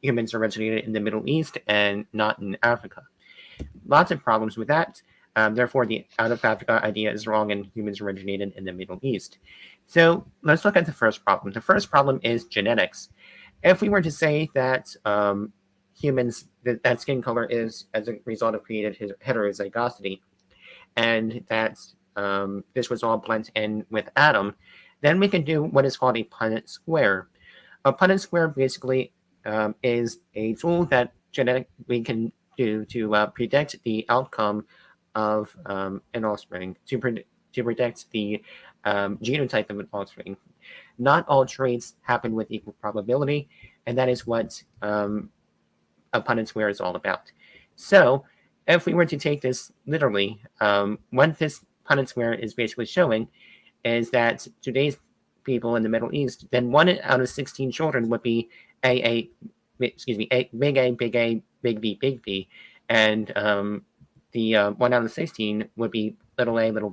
humans originated in the Middle East and not in Africa. Lots of problems with that. Therefore, the out of Africa idea is wrong, and humans originated in the Middle East. So let's look at the first problem. The first problem is genetics. If we were to say that humans, that skin color is as a result of created heterozygosity, and that this was all blent in with Adam, then we can do what is called a Punnett square. A Punnett square basically is a tool that we can do to predict the outcome of an offspring, to predict the genotype of an offspring. Not all traits happen with equal probability, and that is what a Punnett square is all about. So if we were to take this literally, what this Punnett square is basically showing is that today's people in the Middle East, then 1 out of 16 children would be big A, big B, and the 1 out of 16 would be little a, little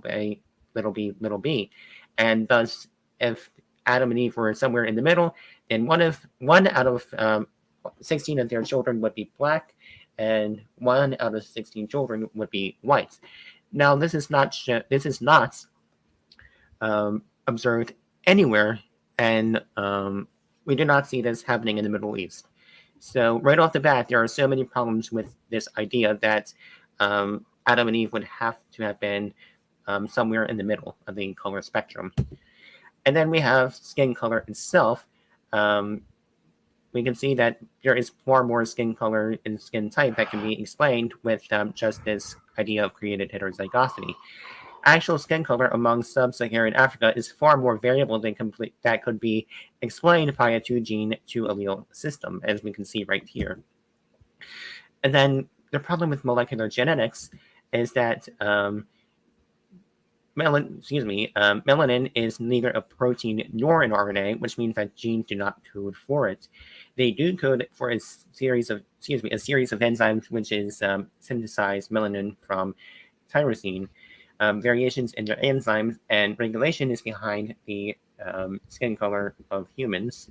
b, little b. And thus, if Adam and Eve were somewhere in the middle, then 1 out of 16 of their children would be black, and 1 out of 16 children would be white. Now, this is not observed anywhere, and we do not see this happening in the Middle East. So right off the bat, there are so many problems with this idea that Adam and Eve would have to have been somewhere in the middle of the color spectrum. And then we have skin color itself. We can see that there is far more skin color and skin type that can be explained with just this idea of created heterozygosity. Actual skin color among sub-Saharan Africa is far more variable than that could be explained by a two-gene, two-allele system, as we can see right here. And then the problem with molecular genetics is that melanin is neither a protein nor an RNA, which means that genes do not code for it. They do code for a series of enzymes which is synthesize melanin from tyrosine. Variations in their enzymes and regulation is behind the skin color of humans.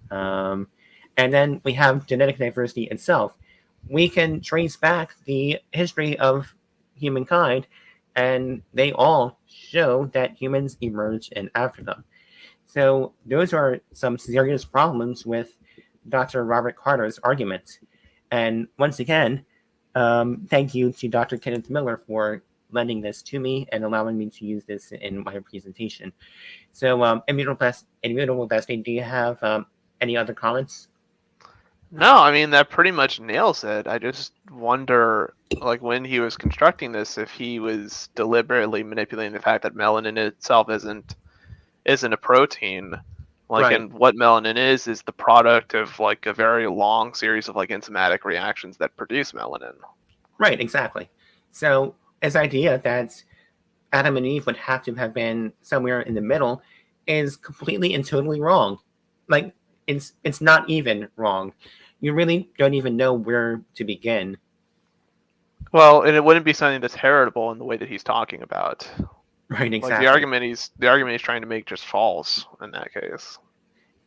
And then we have genetic diversity itself. We can trace back the history of humankind, and they all show that humans emerged in Africa. So those are some serious problems with Dr. Robert Carter's argument. And once again, thank you to Dr. Kenneth Miller for lending this to me and allowing me to use this in my presentation. So, Immutable Destiny, do you have any other comments? No, I mean, that pretty much nails it. I just wonder, like, when he was constructing this, if he was deliberately manipulating the fact that melanin itself isn't a protein. Like, Right. And what melanin is the product of, like, a very long series of, like, enzymatic reactions that produce melanin. Right, exactly. So his idea that Adam and Eve would have to have been somewhere in the middle is completely and totally wrong. Like, it's not even wrong. You really don't even know where to begin. Well, and it wouldn't be something that's heritable in the way that he's talking about. Right, exactly. Like the argument he's trying to make just falls in that case.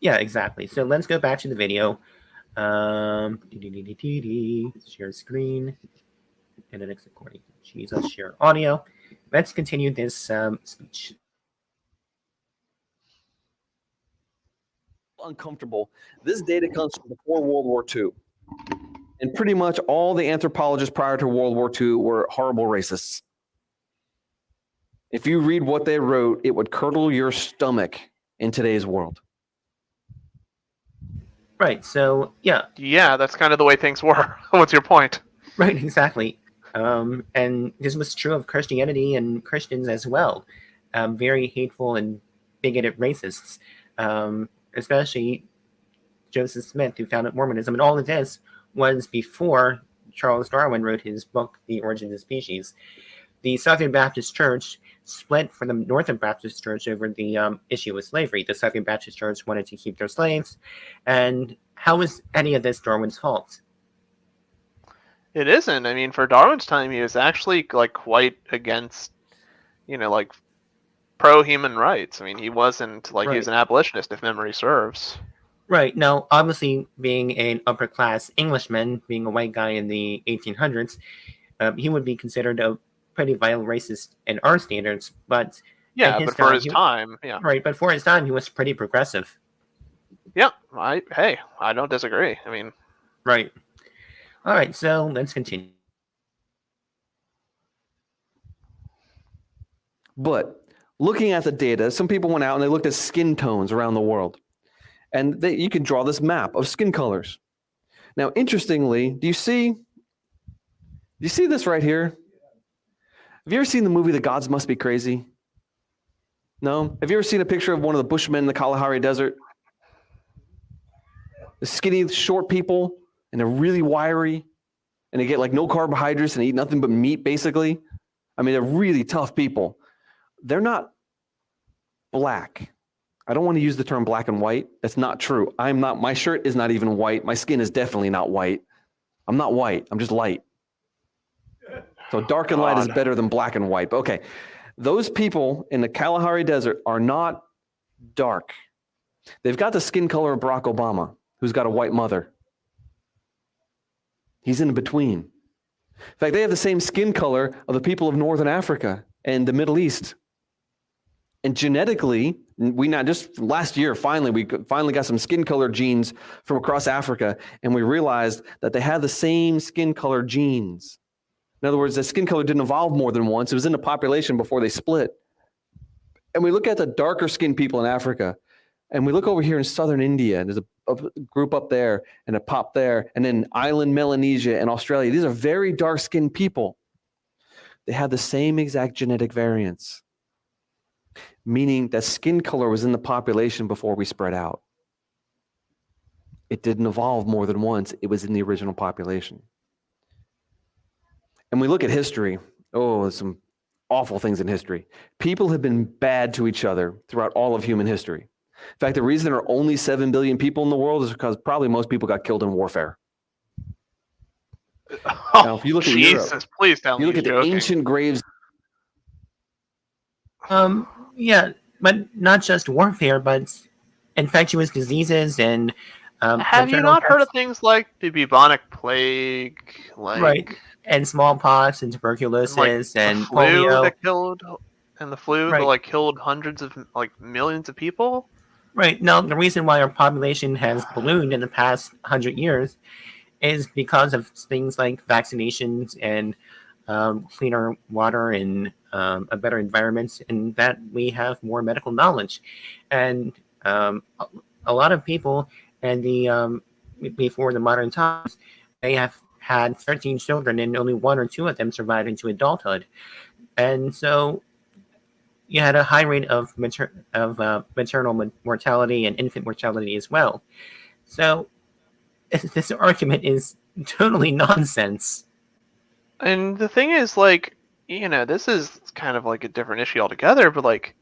Yeah, exactly. So let's go back to the video. Share screen. And then according to Jesus, share audio. Let's continue this speech. Uncomfortable. This data comes from before World War II. And pretty much all the anthropologists prior to World War II were horrible racists. If you read what they wrote, it would curdle your stomach in today's world. Right, so yeah. Yeah, that's kind of the way things were. What's your point? Right, exactly. And this was true of Christianity and Christians as well. Very hateful and bigoted racists. Especially Joseph Smith, who founded Mormonism. And all of this was before Charles Darwin wrote his book, The Origin of Species. The Southern Baptist Church split from the Northern Baptist Church over the issue of slavery. The Southern Baptist Church wanted to keep their slaves. And how is any of this Darwin's fault? It isn't. I mean, for Darwin's time, he was actually like quite against, like pro-human rights. I mean, he wasn't like He was an abolitionist, if memory serves. Right. Now, obviously, being an upper-class Englishman, being a white guy in the 1800s, he would be considered a pretty vile racist in our standards. But but for his time, Right, but for his time, he was pretty progressive. Yeah. I don't disagree. I mean, right. All right. So let's continue. But looking at the data, some people went out and they looked at skin tones around the world. And you can draw this map of skin colors. Now, interestingly, do you see this right here? Have you ever seen the movie The Gods Must Be Crazy? No? Have you ever seen a picture of one of the Bushmen in the Kalahari Desert? The skinny, short people, and they're really wiry, and they get like no carbohydrates and eat nothing but meat, basically. I mean, they're really tough people. They're not black. I don't want to use the term black and white. That's not true. My shirt is not even white. My skin is definitely not white. I'm not white. I'm just light. So dark and light is better than black and white. But okay, those people in the Kalahari Desert are not dark. They've got the skin color of Barack Obama, who's got a white mother. He's in between. In fact, they have the same skin color of the people of Northern Africa and the Middle East. And genetically, last year, we finally got some skin color genes from across Africa, and we realized that they have the same skin color genes. In other words, the skin color didn't evolve more than once. It was in the population before they split. And we look at the darker skinned people in Africa, and we look over here in southern India, and there's a group up there and a pop there, and then island Melanesia and Australia. These are very dark skinned people. They have the same exact genetic variants, meaning that skin color was in the population before we spread out. It didn't evolve more than once. It was in the original population. And we look at history. Oh, there's some awful things in history. People have been bad to each other throughout all of human history. In fact, the reason there are only 7 billion people in the world is because probably most people got killed in warfare. Oh, Now, if you look at Jesus, Europe, please tell you me look at the joking. ancient graves. Yeah, but not just warfare, but infectious diseases and Have you maternal not heard of deaths. things like the bubonic plague, like Right, and smallpox and and, tuberculosis the and flu polio. that killed, and the flu that Right. like killed hundreds of like millions of people? Right. Now, the reason why our population has ballooned in the past 100 years is because of things like vaccinations and cleaner water and a better environment, and that we have more medical knowledge. And a lot of people in the before the modern times, they have had 13 children, and only one or two of them survived into adulthood. And so you had a high rate of maternal mortality and infant mortality as well. So this argument is totally nonsense. And the thing is, like, this is kind of like a different issue altogether, but like,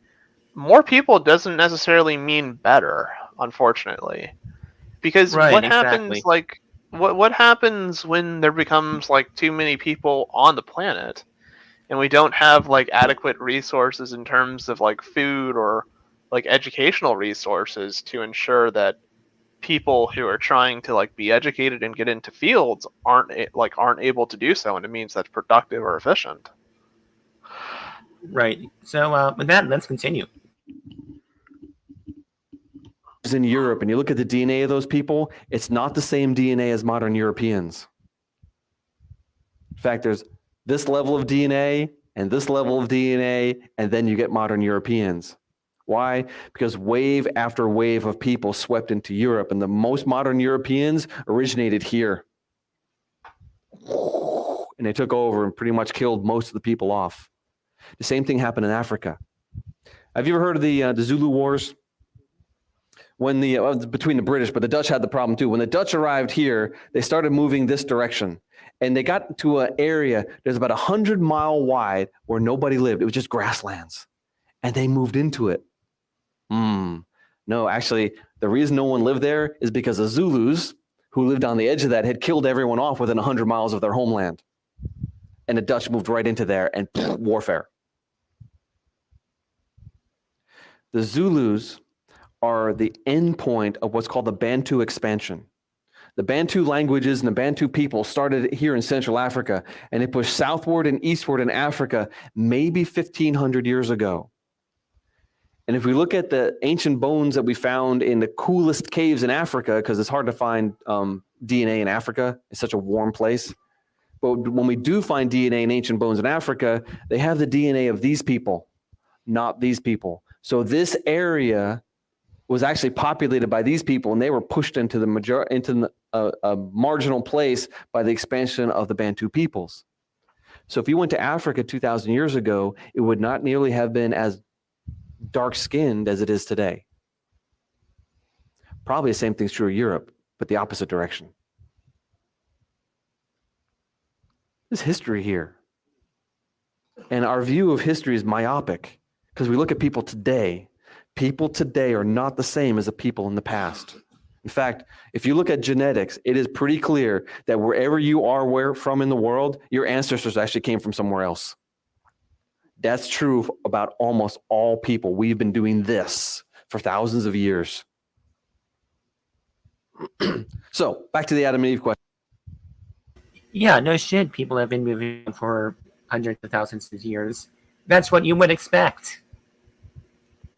more people doesn't necessarily mean better, unfortunately. Because Right, what exactly. happens, like, what happens when there becomes like too many people on the planet, and we don't have like adequate resources in terms of like food or like educational resources to ensure that people who are trying to like be educated and get into fields aren't able to do so, and it means that's productive or efficient. Right. So with that, let's continue. In Europe, and you look at the DNA of those people, it's not the same DNA as modern Europeans. In fact, there's this level of DNA and this level of DNA, and then you get modern Europeans. Why? Because wave after wave of people swept into Europe, and the most modern Europeans originated here. And they took over and pretty much killed most of the people off. The same thing happened in Africa. Have you ever heard of the Zulu Wars? When between the British, but the Dutch had the problem too. When the Dutch arrived here, they started moving this direction, and they got to an area that's about 100-mile wide where nobody lived. It was just grasslands, and they moved into it. No, actually, the reason no one lived there is because the Zulus, who lived on the edge of that, had killed everyone off within 100 miles of their homeland, and the Dutch moved right into there and warfare. The Zulus are the end point of what's called the Bantu expansion. The Bantu languages and the Bantu people started here in Central Africa, and they pushed southward and eastward in Africa maybe 1,500 years ago. And if we look at the ancient bones that we found in the coolest caves in Africa, because it's hard to find DNA in Africa, it's such a warm place. But when we do find DNA in ancient bones in Africa, they have the DNA of these people, not these people. So this area was actually populated by these people, and they were pushed into a marginal place by the expansion of the Bantu peoples. So if you went to Africa 2,000 years ago, it would not nearly have been as dark-skinned as it is today. Probably the same thing's true of Europe, but the opposite direction. There's history here. And our view of history is myopic because we look at people today. People today are not the same as the people in the past. In fact, if you look at genetics, it is pretty clear that wherever you are from in the world, your ancestors actually came from somewhere else. That's true about almost all people. We've been doing this for thousands of years. So, back to the Adam and Eve question. Yeah, no shit. People have been moving for hundreds of thousands of years. That's what you would expect.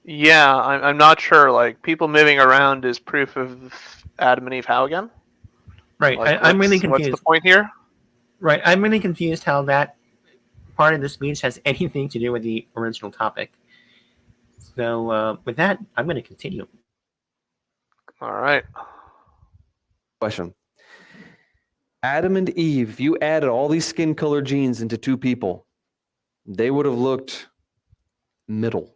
Yeah, I'm not sure. Like, people moving around is proof of Adam and Eve how again? Right. Like, I'm really what's the confused. point here? Right. I'm really confused how that part of the speech has anything to do with the original topic. So with that, I'm going to continue. All right. Question. Adam and Eve, if you added all these skin color genes into two people, they would have looked middle.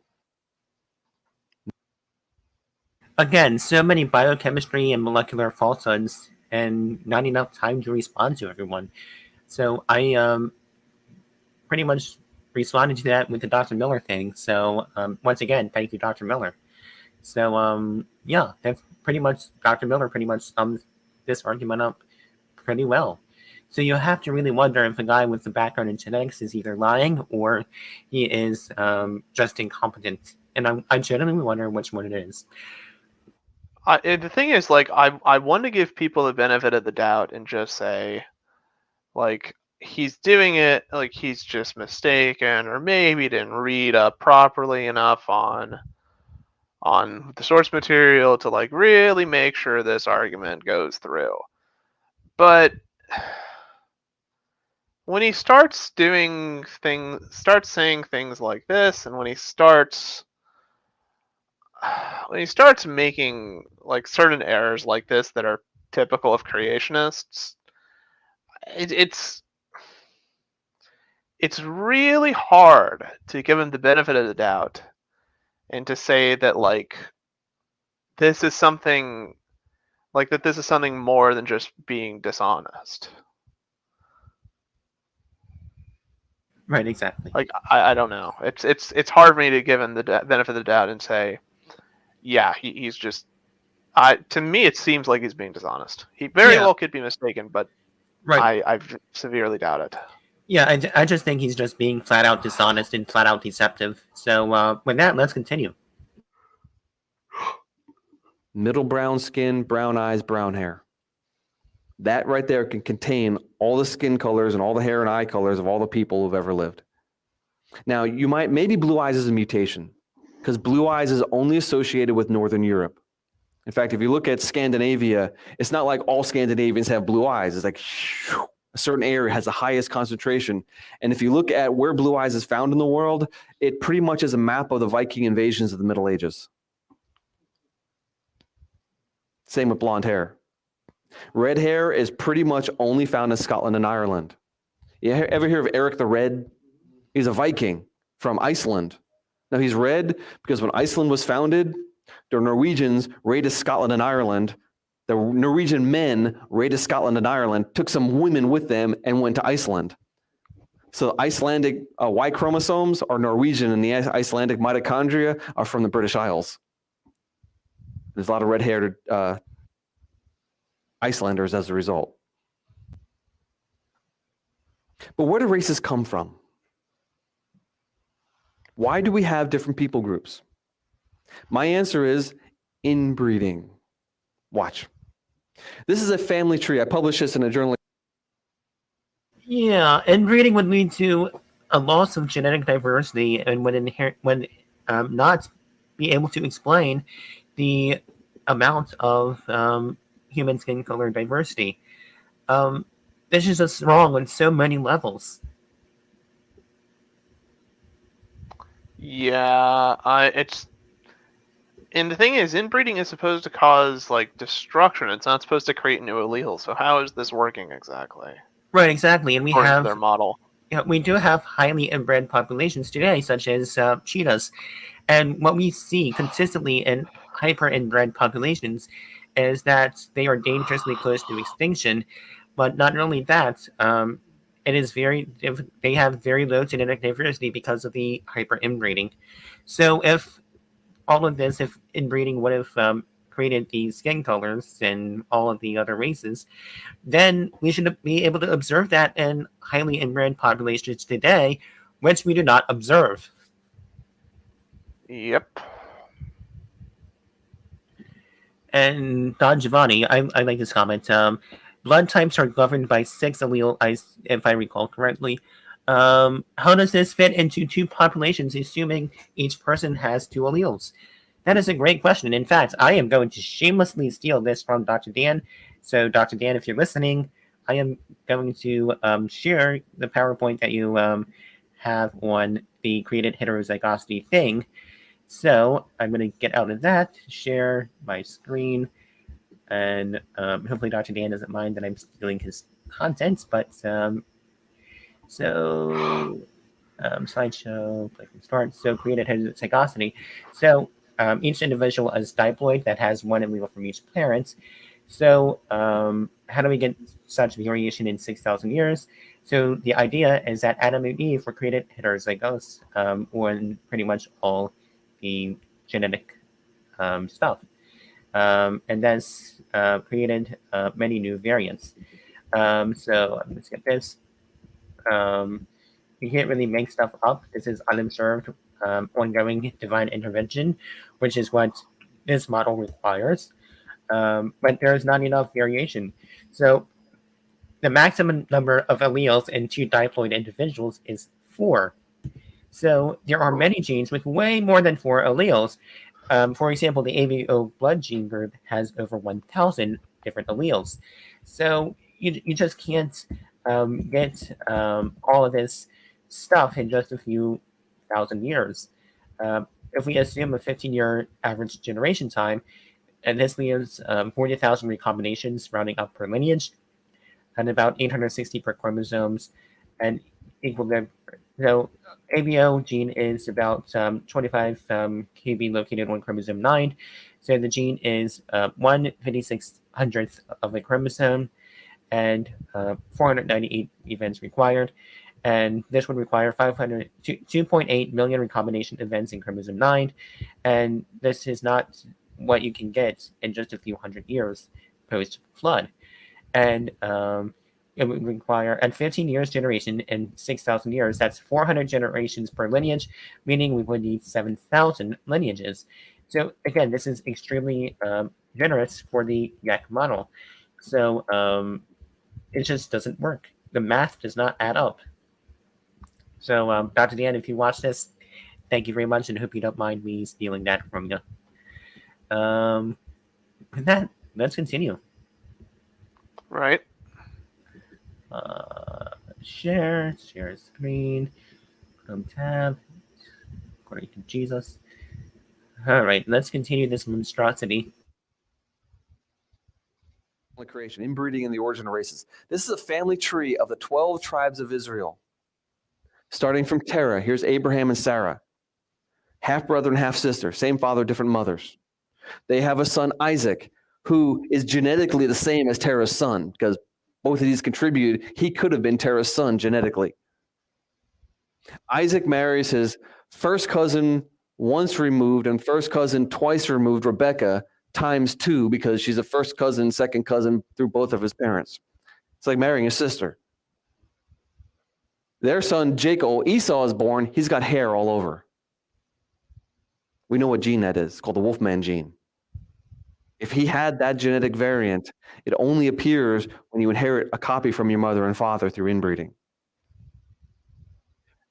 Again, so many biochemistry and molecular falsehoods, and not enough time to respond to everyone. So I pretty much responded to that with the Dr. Miller thing. So once again, thank you, Dr. Miller. So yeah, that's pretty much Dr. Miller pretty much sums this argument up pretty well. So you have to really wonder if a guy with a background in genetics is either lying or he is just incompetent. And I genuinely wonder which one it is. The thing is, like, I want to give people the benefit of the doubt and just say, like, he's doing it, like, he's just mistaken, or maybe didn't read up properly enough on the source material to, like, really make sure this argument goes through. But when he starts saying things like this, and when he starts making, like, certain errors like this that are typical of creationists, it's really hard to give him the benefit of the doubt and to say that, like, this is something more than just being dishonest. Right, exactly. Like, I don't know. It's hard for me to give him the benefit of the doubt and say, yeah, he's just. To me, it seems like he's being dishonest. He very well could be mistaken, but right. I severely doubt it. Yeah, I just think he's just being flat out dishonest and flat out deceptive. So with that, let's continue. Middle brown skin, brown eyes, brown hair. That right there can contain all the skin colors and all the hair and eye colors of all the people who've ever lived. Now, maybe blue eyes is a mutation, because blue eyes is only associated with Northern Europe. In fact, if you look at Scandinavia, it's not like all Scandinavians have blue eyes. It's like a certain area has the highest concentration. And if you look at where blue eyes is found in the world, it pretty much is a map of the Viking invasions of the Middle Ages. Same with blonde hair. Red hair is pretty much only found in Scotland and Ireland. You ever hear of Eric the Red? He's a Viking from Iceland. Now, he's red because when Iceland was founded, the Norwegians raided Scotland and Ireland. The Norwegian men raided Scotland and Ireland, took some women with them, and went to Iceland. So Icelandic Y chromosomes are Norwegian, and the Icelandic mitochondria are from the British Isles. There's a lot of red-haired Icelanders as a result. But where do races come from? Why do we have different people groups? My answer is inbreeding. Watch. This is a family tree. I published this in a journal. Yeah, inbreeding would lead to a loss of genetic diversity and would not be able to explain the amount of human skin color diversity. This is just wrong on so many levels. Yeah, and the thing is, inbreeding is supposed to cause, like, destruction. It's not supposed to create new alleles. So how is this working exactly? Right, exactly. And we According to have their model. Yeah, we do have highly inbred populations today, such as cheetahs. And what we see consistently in hyper inbred populations is that they are dangerously close to extinction. But not only that, they have very low genetic diversity because of the hyper inbreeding. So if inbreeding would have created these skin colors and all of the other races, then we should be able to observe that in highly inbred populations today, which we do not observe. Yep. And Don Giovanni, I like this comment. Blood types are governed by 6 alleles, if I recall correctly. How does this fit into two populations, assuming each person has 2 alleles? That is a great question. In fact, I am going to shamelessly steal this from Dr. Dan. So, Dr. Dan, if you're listening, I am going to share the PowerPoint that you have on the created heterozygosity thing. So I'm going to get out of that, share my screen, and hopefully Dr. Dan doesn't mind that I'm stealing his content. But slideshow, play from start. So created heterozygosity. So each individual is diploid that has one allele from each parent. So how do we get such variation in 6,000 years? So the idea is that Adam and Eve were created heterozygous on pretty much all the genetic stuff. And that's created many new variants. So let's get this. You can't really make stuff up. This is unobserved, ongoing divine intervention, which is what this model requires. But there's not enough variation. So the maximum number of alleles in two diploid individuals is 4. So there are many genes with way more than 4 alleles. For example, the ABO blood gene group has over 1,000 different alleles. So you just can't get all of this stuff in just a few thousand years. If we assume a 15-year average generation time, and this leaves 40,000 recombinations rounding up per lineage, and about 860 per chromosomes, and equal to, so ABO gene is about 25 kb located on chromosome 9. So the gene is 1/5600th of a chromosome, and 498 events required. And this would require 2.8 million recombination events in chromosome 9. And this is not what you can get in just a few hundred years post-flood. And it would require, at 15 years generation in 6,000 years, that's 400 generations per lineage, meaning we would need 7,000 lineages. So again, this is extremely generous for the YAC model. So it just doesn't work. The math does not add up. So Dr. Dan, if you watch this, thank you very much, and hope you don't mind me stealing that from you. With that, let's continue. Right. Share screen, Chrome tab, according to Jesus. All right, let's continue this monstrosity. Creation, inbreeding, and the origin of races. This is a family tree of the 12 tribes of Israel. Starting from Terah, here's Abraham and Sarah, half brother and half sister, same father, different mothers. They have a son, Isaac, who is genetically the same as Terah's son, because both of these contributed. He could have been Terah's son genetically. Isaac marries his first cousin once removed and first cousin twice removed, Rebecca, times 2, because she's a first cousin, second cousin through both of his parents. It's like marrying a sister. Their son, Jacob, Esau is born. He's got hair all over. We know what gene that is. It's called the Wolfman gene. If he had that genetic variant, it only appears when you inherit a copy from your mother and father through inbreeding.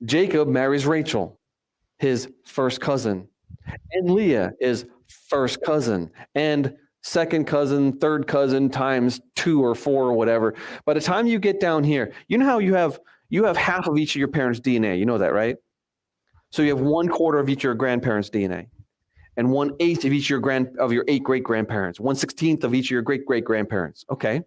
Jacob marries Rachel, his first cousin. And Leah is first cousin. And second cousin, third cousin times 2 or 4 or whatever. By the time you get down here, you know how you have half of each of your parents' DNA. You know that, right? So you have 1/4 of each of your grandparents' DNA, and 1/8 of each of your 8 great-grandparents, 1/16 of each of your great-great-grandparents. Okay.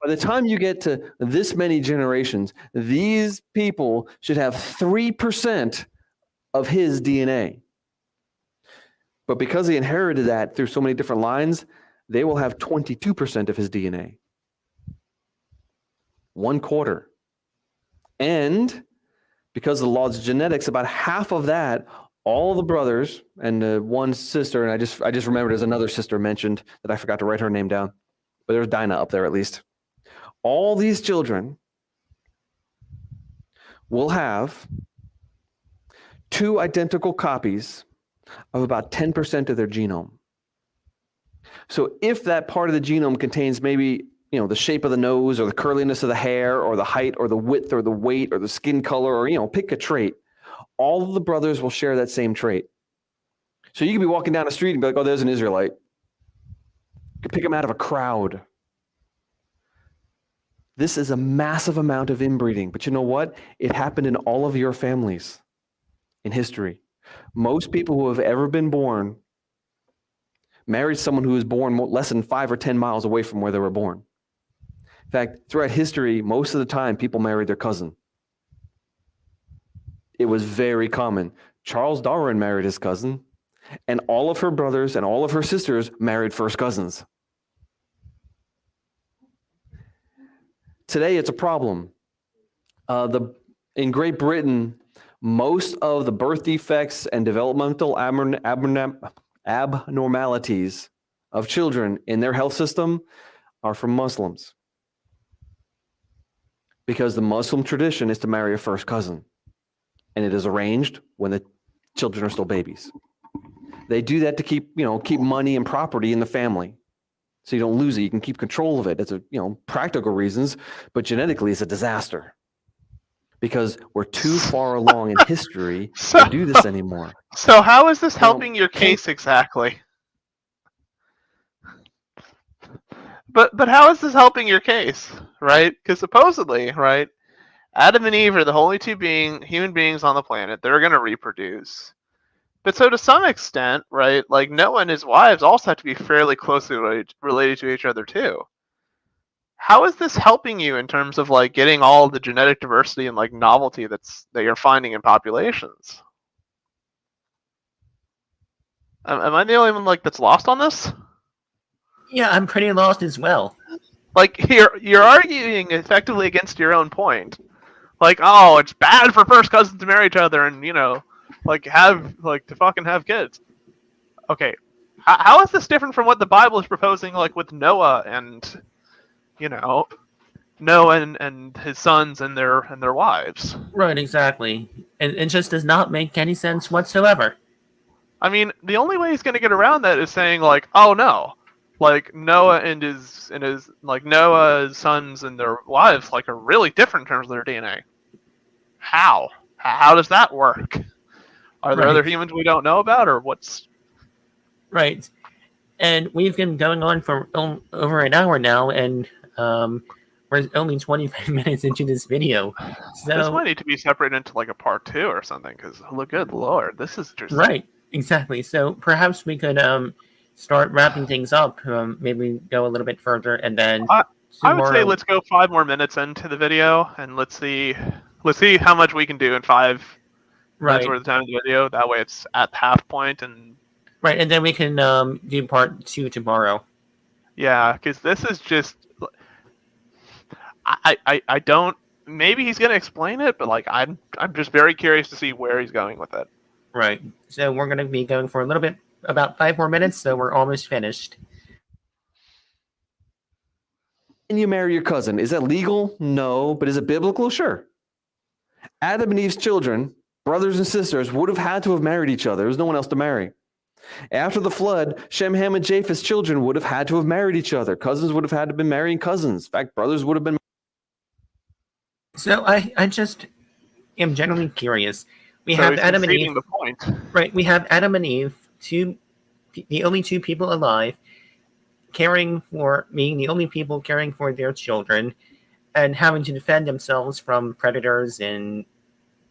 By the time you get to this many generations, these people should have 3% of his DNA. But because he inherited that through so many different lines, they will have 22% of his DNA. 1/4. And because of the laws of genetics, about half of that, all the brothers and one sister, and I just remembered there's another sister mentioned that I forgot to write her name down, but there's Dinah up there at least. All these children will have 2 identical copies of about 10% of their genome. So if that part of the genome contains maybe the shape of the nose or the curliness of the hair or the height or the width or the weight or the skin color or, pick a trait, all of the brothers will share that same trait. So you can be walking down the street and be like, oh, there's an Israelite. You can pick them out of a crowd. This is a massive amount of inbreeding. But you know what? It happened in all of your families in history. Most people who have ever been born married someone who was born less than 5 or 10 miles away from where they were born. In fact, throughout history, most of the time, people married their cousin. It was very common. Charles Darwin married his cousin, and all of her brothers and all of her sisters married first cousins. Today, it's a problem. In Great Britain, most of the birth defects and developmental abnormalities of children in their health system are from Muslims. Because the Muslim tradition is to marry a first cousin, and it is arranged when the children are still babies. They do that to keep money and property in the family, so you don't lose it. You can keep control of it. It's practical reasons, but genetically, it's a disaster because we're too far along in history to do this anymore. So how is this helping your case exactly? But how is this helping your case, right? Because supposedly, right, Adam and Eve are the only two human beings on the planet. They're going to reproduce. But so to some extent, right, like Noah and his wives also have to be fairly closely related to each other too. How is this helping you in terms of like getting all the genetic diversity and like novelty that you're finding in populations? Am I the only one like that's lost on this? Yeah, I'm pretty lost as well. Like you're arguing effectively against your own point. Like, oh, it's bad for first cousins to marry each other and to fucking have kids. Okay, how is this different from what the Bible is proposing, like with Noah and Noah and his sons and their wives? Right, exactly. It just does not make any sense whatsoever. I mean, the only way he's going to get around that is saying like, oh no, like Noah and his Noah's sons and their wives like are really different in terms of their DNA. How does that work? Are there other humans we don't know about, or what's... Right. And we've been going on for over an hour now, and we're only 25 minutes into this video. So this might need to be separated into like a part 2 or something, because good lord, this is just... Right, exactly. So perhaps we could start wrapping things up. Maybe go a little bit further, and then... I would say let's go 5 more minutes into the video, and let's see how much we can do in 5 minutes worth of time of the video. That way it's at the half point. Right, and then we can do part 2 tomorrow. Yeah, because this is just... I don't... Maybe he's going to explain it, but like I'm just very curious to see where he's going with it. Right. So we're going to be going for a little bit, about 5 more minutes, so we're almost finished. Can you marry your cousin? Is that legal? No. But is it biblical? Sure. Adam and Eve's children, brothers and sisters, would have had to have married each other. There was no one else to marry. After the flood, Shem, Ham, and Japheth's children would have had to have married each other. Cousins would have had to have been marrying cousins. In fact, brothers would have been... So I just am generally curious. We have Adam and Eve. The point. Right. We have Adam and Eve, the only 2 people alive, being the only people caring for their children, and having to defend themselves from predators and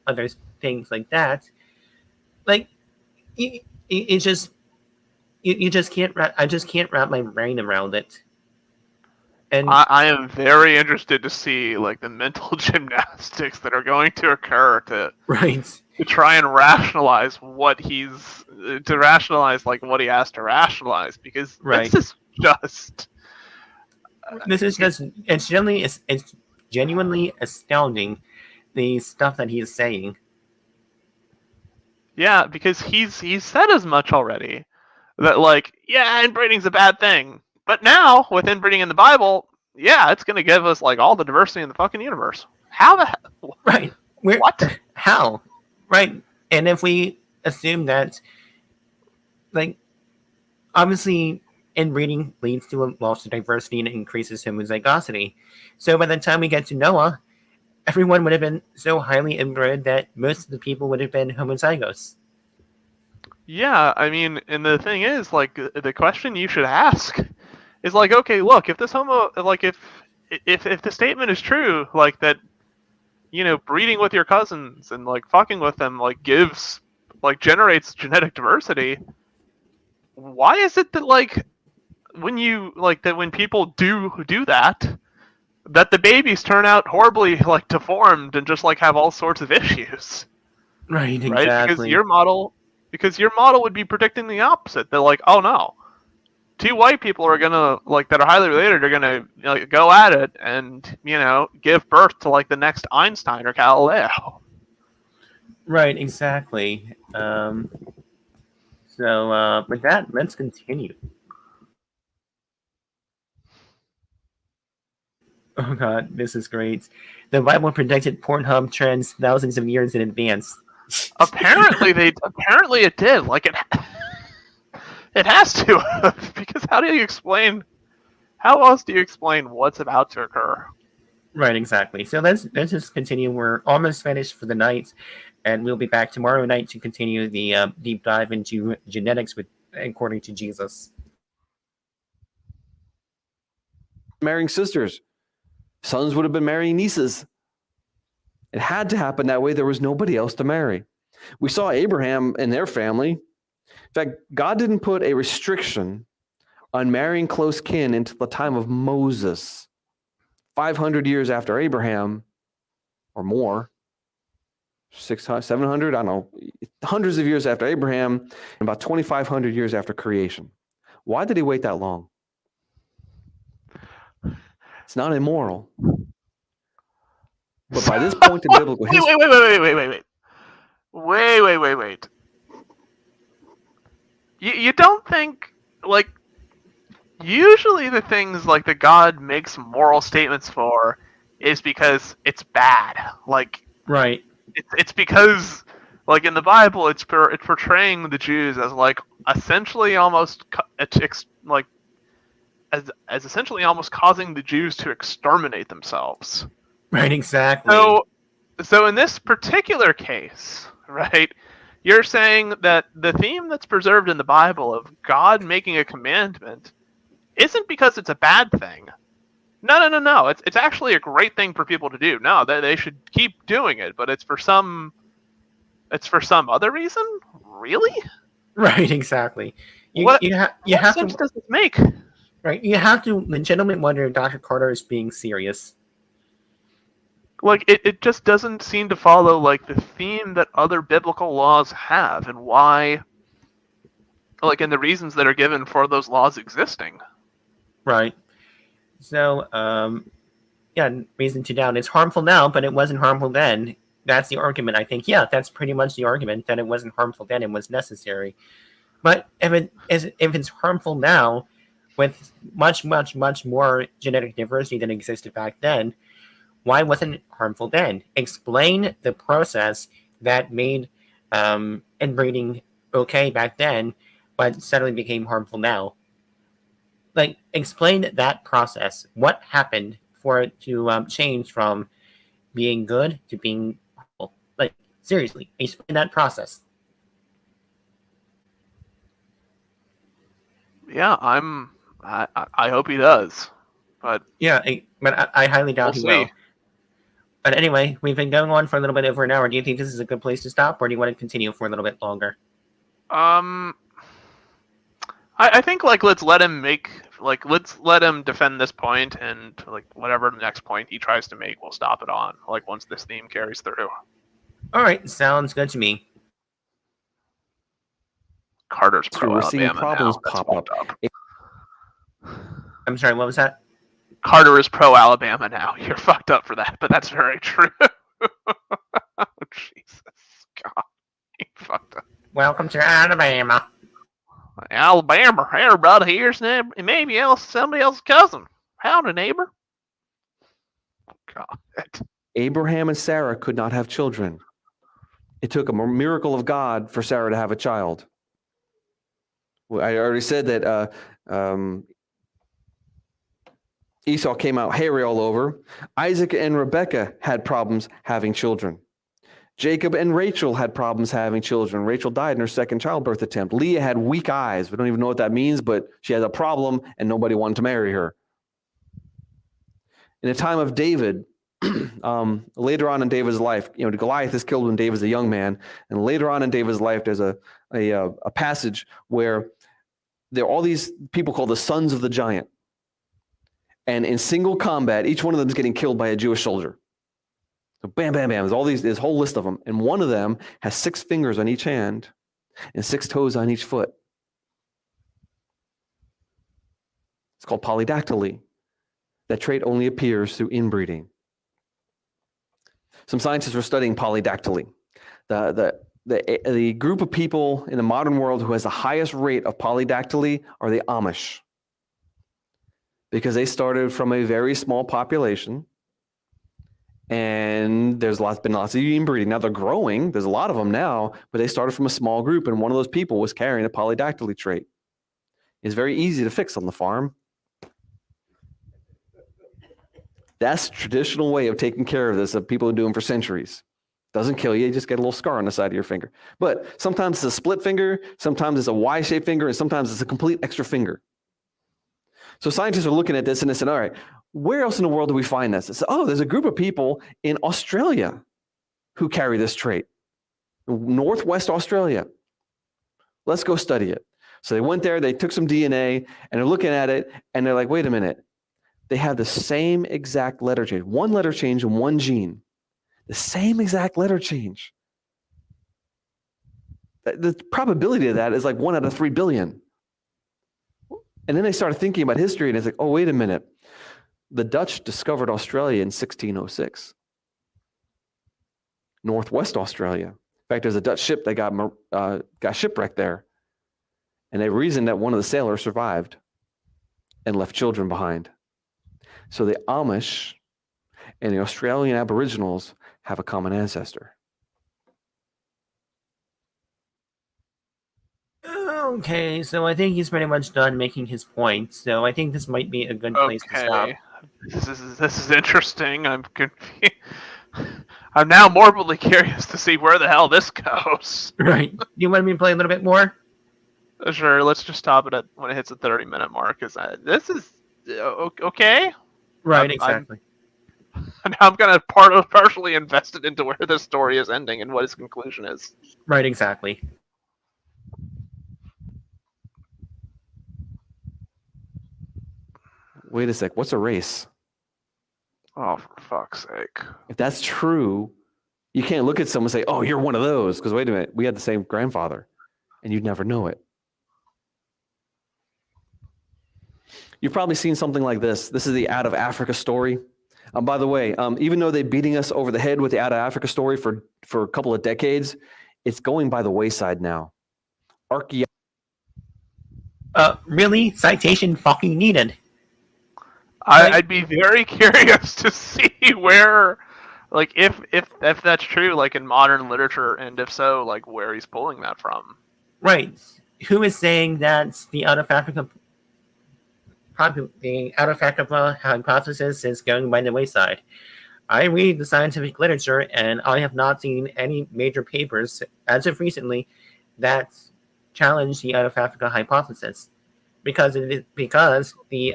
other things like that. Like, you just can't. I just can't wrap my brain around it. And I am very interested to see like the mental gymnastics that are going to occur to try and rationalize what like what he has to rationalize, because it's genuinely astounding, the stuff that he is saying. Yeah, because he's said as much already, that like, yeah, inbreeding's a bad thing. But now, with inbreeding in the Bible, yeah, it's going to give us like all the diversity in the fucking universe. How the hell? Right. What? How? Right. And if we assume that, like, obviously inbreeding leads to a loss of diversity and increases homozygosity. So by the time we get to Noah, everyone would have been so highly inbred that most of the people would have been homozygous. Yeah, I mean, and the thing is, like, the question you should ask is like, okay, look, if if the statement is true, like that, breeding with your cousins and like fucking with them like generates genetic diversity, why is it that like when people do that the babies turn out horribly like deformed and just like have all sorts of issues, Right, right? Because exactly. your model would be predicting the opposite. They're like, oh no, two white people are gonna that are highly related are gonna go at it and give birth to like the next Einstein or Galileo. Right, exactly. So with that, let's continue. Oh god, this is great. The Bible predicted Pornhub trends thousands of years in advance. Apparently it did. Like it has to, because how else do you explain what's about to occur? Right, exactly. So let's just continue. We're almost finished for the night, and we'll be back tomorrow night to continue the deep dive into genetics according to Jesus. Marrying sisters. Sons would have been marrying nieces. It had to happen that way. There was nobody else to marry. We saw Abraham and their family. In fact, God didn't put a restriction on marrying close kin until the time of Moses. 500 years after Abraham, or more, 600, 700, I don't know, hundreds of years after Abraham, and about 2,500 years after creation. Why did he wait that long? It's not immoral. But by this point in biblical history... Wait. You don't think, like, usually the things, like, that God makes moral statements for is because it's bad. Like, right. It's because, like, in the Bible, it's portraying the Jews as, like, essentially almost, as essentially almost causing the Jews to exterminate themselves. Right, exactly. So in this particular case, right, you're saying that the theme that's preserved in the Bible of God making a commandment isn't because it's a bad thing. No. It's actually a great thing for people to do. No, they should keep doing it, but it's for some other reason? Really? Right, exactly. What have sense to, does this make? Right, you have to legitimately wonder if Dr. Carter is being serious. Like, it just doesn't seem to follow, like, the theme that other biblical laws have, and why, like, and the reasons that are given for those laws existing. Right. So, reason to doubt. It's harmful now, but it wasn't harmful then. That's the argument, I think. Yeah, that's pretty much the argument, that it wasn't harmful then, it was necessary. But if it's harmful now, with much, much, much more genetic diversity than existed back then, why wasn't it harmful then? Explain the process that made inbreeding okay back then, but suddenly became harmful now. Like, explain that process. What happened for it to change from being good to being harmful? Like, seriously, explain that process. Yeah, I hope he does. But yeah, but I highly doubt he will. But anyway, we've been going on for a little bit over an hour. Do you think this is a good place to stop, or do you want to continue for a little bit longer? I think, like, let's let him defend this point, and, like, whatever the next point he tries to make, we'll stop it on, like, once this theme carries through. All right, sounds good to me. Carter's pro We're seeing Alabama problems now. pop up. I'm sorry, what was that? Carter is pro Alabama now. You're fucked up for that, but that's very true. Oh, Jesus, God, you fucked up. Welcome to Alabama. Alabama, everybody here's maybe somebody else's cousin. Howdy, neighbor. God. Abraham and Sarah could not have children. It took a miracle of God for Sarah to have a child. I already said that Esau came out hairy all over. Isaac and Rebekah had problems having children. Jacob and Rachel had problems having children. Rachel died in her second childbirth attempt. Leah had weak eyes. We don't even know what that means, but she had a problem and nobody wanted to marry her. In the time of David, later on in David's life, Goliath is killed when David's a young man, and later on in David's life, there's a passage where there are all these people called the sons of the giant, and in single combat, each one of them is getting killed by a Jewish soldier. So bam, bam, bam. There's this whole list of them, and one of them has 6 fingers on each hand and 6 toes on each foot. It's called polydactyly. That trait only appears through inbreeding. Some scientists are studying polydactyly. The group of people in the modern world who has the highest rate of polydactyly are the Amish, because they started from a very small population, and there's been lots of inbreeding. Now they're growing. There's a lot of them now, but they started from a small group, and one of those people was carrying a polydactyly trait. It's very easy to fix on the farm. That's the traditional way of taking care of this that people are doing for centuries. Doesn't kill you, you just get a little scar on the side of your finger. But sometimes it's a split finger, sometimes it's a Y-shaped finger, and sometimes it's a complete extra finger. So scientists are looking at this and they said, all right, where else in the world do we find this? They said, oh, there's a group of people in Australia who carry this trait. Northwest Australia. Let's go study it. So they went there, they took some DNA, and they're looking at it, and they're like, wait a minute. They have the same exact letter change. One letter change in one gene. The same exact letter change. The probability of that is like 1 out of 3 billion. And then they started thinking about history, and it's like, oh, wait a minute. The Dutch discovered Australia in 1606. Northwest Australia. In fact, there's a Dutch ship that got shipwrecked there. And they reasoned that one of the sailors survived and left children behind. So the Amish and the Australian Aboriginals have a common ancestor. Okay, so I think he's pretty much done making his point. So I think this might be a good place to stop. This is interesting. I'm confused. I'm now morbidly curious to see where the hell this goes. Right. You want me to play a little bit more? Sure. Let's just stop it when it hits the 30-minute mark. This is okay. Right. Exactly. I'm gonna partially invested into where this story is ending and what its conclusion is. Right. Exactly. Wait a sec. What's a race? Oh, for fuck's sake. If that's true, you can't look at someone and say, oh, you're one of those. Because wait a minute, we had the same grandfather. And you'd never know it. You've probably seen something like this. This is the Out of Africa story. By the way, even though they're beating us over the head with the Out of Africa story for a couple of decades, it's going by the wayside now. Really? Citation fucking needed. I'd be very curious to see where, like, if that's true, like in modern literature, and if so, like where he's pulling that from. Right. Who is saying that the out of Africa hypothesis is going by the wayside? I read the scientific literature, and I have not seen any major papers as of recently that challenge the out of Africa hypothesis. Because the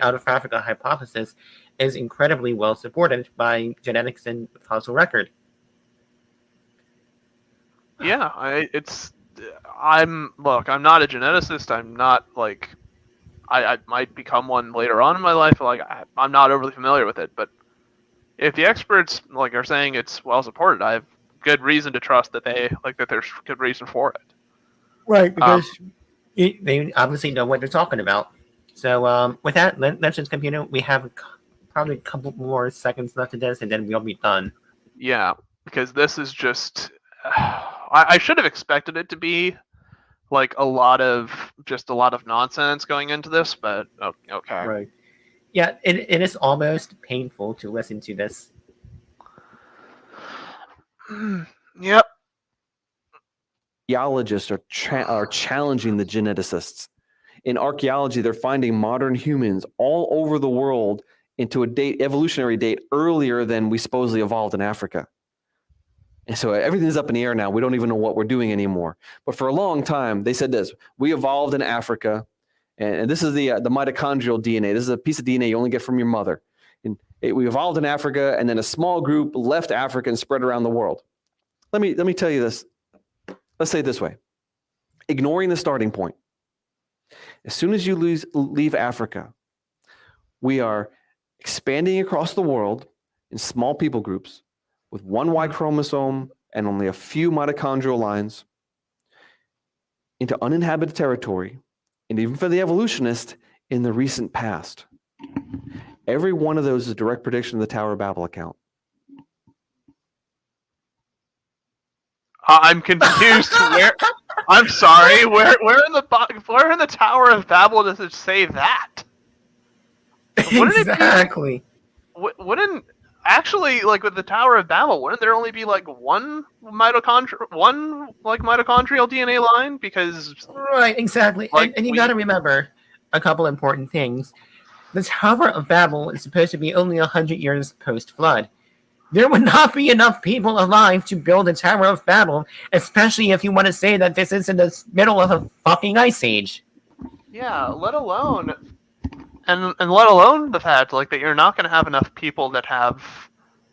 out of Africa hypothesis is incredibly well supported by genetics and fossil record. Yeah, I'm not a geneticist. I'm not like I might become one later on in my life. Like I'm not overly familiar with it, but if the experts like are saying it's well supported, I have good reason to trust that there's good reason for it. Right, because they obviously know what they're talking about. So with that, let's just continue. We have probably a couple more seconds left of this, and then we'll be done. Yeah, because this is just... I should have expected it to be like a lot of nonsense going into this, but okay. Right. Yeah, it is almost painful to listen to this. Yep. Archaeologists are challenging the geneticists. In archaeology, they're finding modern humans all over the world into evolutionary date earlier than we supposedly evolved in Africa. And so everything's up in the air now. We don't even know what we're doing anymore. But for a long time, they said this: we evolved in Africa, and this is the mitochondrial DNA. This is a piece of DNA you only get from your mother. And We evolved in Africa, and then a small group left Africa and spread around the world. Let me tell you this. Let's say it this way. Ignoring the starting point. As soon as you leave Africa, we are expanding across the world in small people groups with one Y chromosome and only a few mitochondrial lines into uninhabited territory, and even for the evolutionist, in the recent past. Every one of those is a direct prediction of the Tower of Babel account. I'm confused. I'm sorry. Where in the Tower of Babel does it say that? Exactly. Wouldn't actually, like, with the Tower of Babel, wouldn't there only be like one mitochondrial DNA line? Because Right, exactly. Like, and you got to remember a couple important things. The Tower of Babel is supposed to be only 100 years post-flood. There would not be enough people alive to build a Tower of Babel, especially if you want to say that this is in the middle of a fucking ice age. yeah, let alone the fact, like, that you're not going to have enough people that have,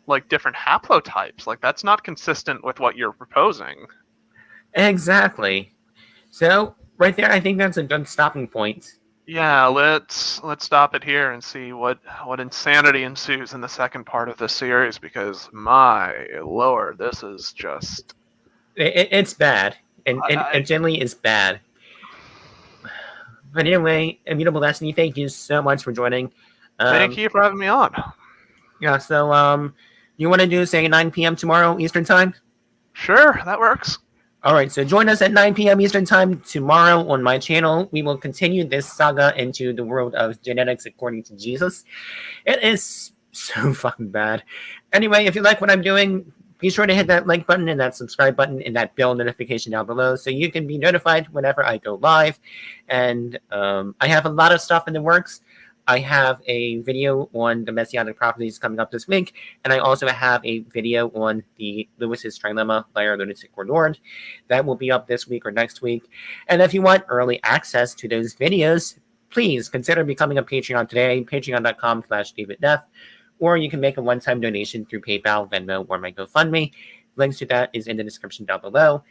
like, different haplotypes. Like, that's not consistent with what you're proposing. Exactly. So right there, I think that's a good stopping point. Yeah, let's stop it here and see what insanity ensues in the second part of this series, because my lord, this is just It's bad, and generally it's bad. But anyway, Immutable Destiny, thank you so much for joining. Thank you for having me on. Yeah, so you want to do, say, 9 p.m. tomorrow Eastern Time? Sure, that works. All right, so join us at 9 p.m. Eastern Time tomorrow on my channel. We will continue this saga into the world of genetics according to Jesus. It is so fucking bad. Anyway, if you like what I'm doing, be sure to hit that like button and that subscribe button and that bell notification down below so you can be notified whenever I go live. And I have a lot of stuff in the works. I have a video on the messianic prophecies coming up this week, and I also have a video on the Lewis's trilemma, liar, lunatic, or Lord. That will be up this week or next week. And if you want early access to those videos, please consider becoming a Patreon today, patreon.com/David Neff, or you can make a one-time donation through PayPal, Venmo, or my GoFundMe. Links to that is in the description down below.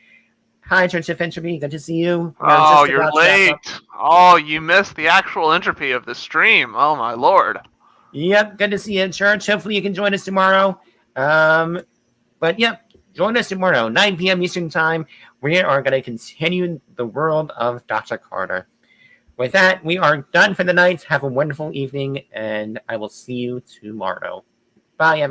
Hi, Church of Entropy. Good to see you. Oh, you're late. Oh, you missed the actual entropy of the stream. Oh, my lord. Yep, good to see you, Church. Hopefully you can join us tomorrow. But yep, join us tomorrow, 9 p.m. Eastern Time. We are going to continue the world of Dr. Carter. With that, we are done for the night. Have a wonderful evening, and I will see you tomorrow. Bye, everyone.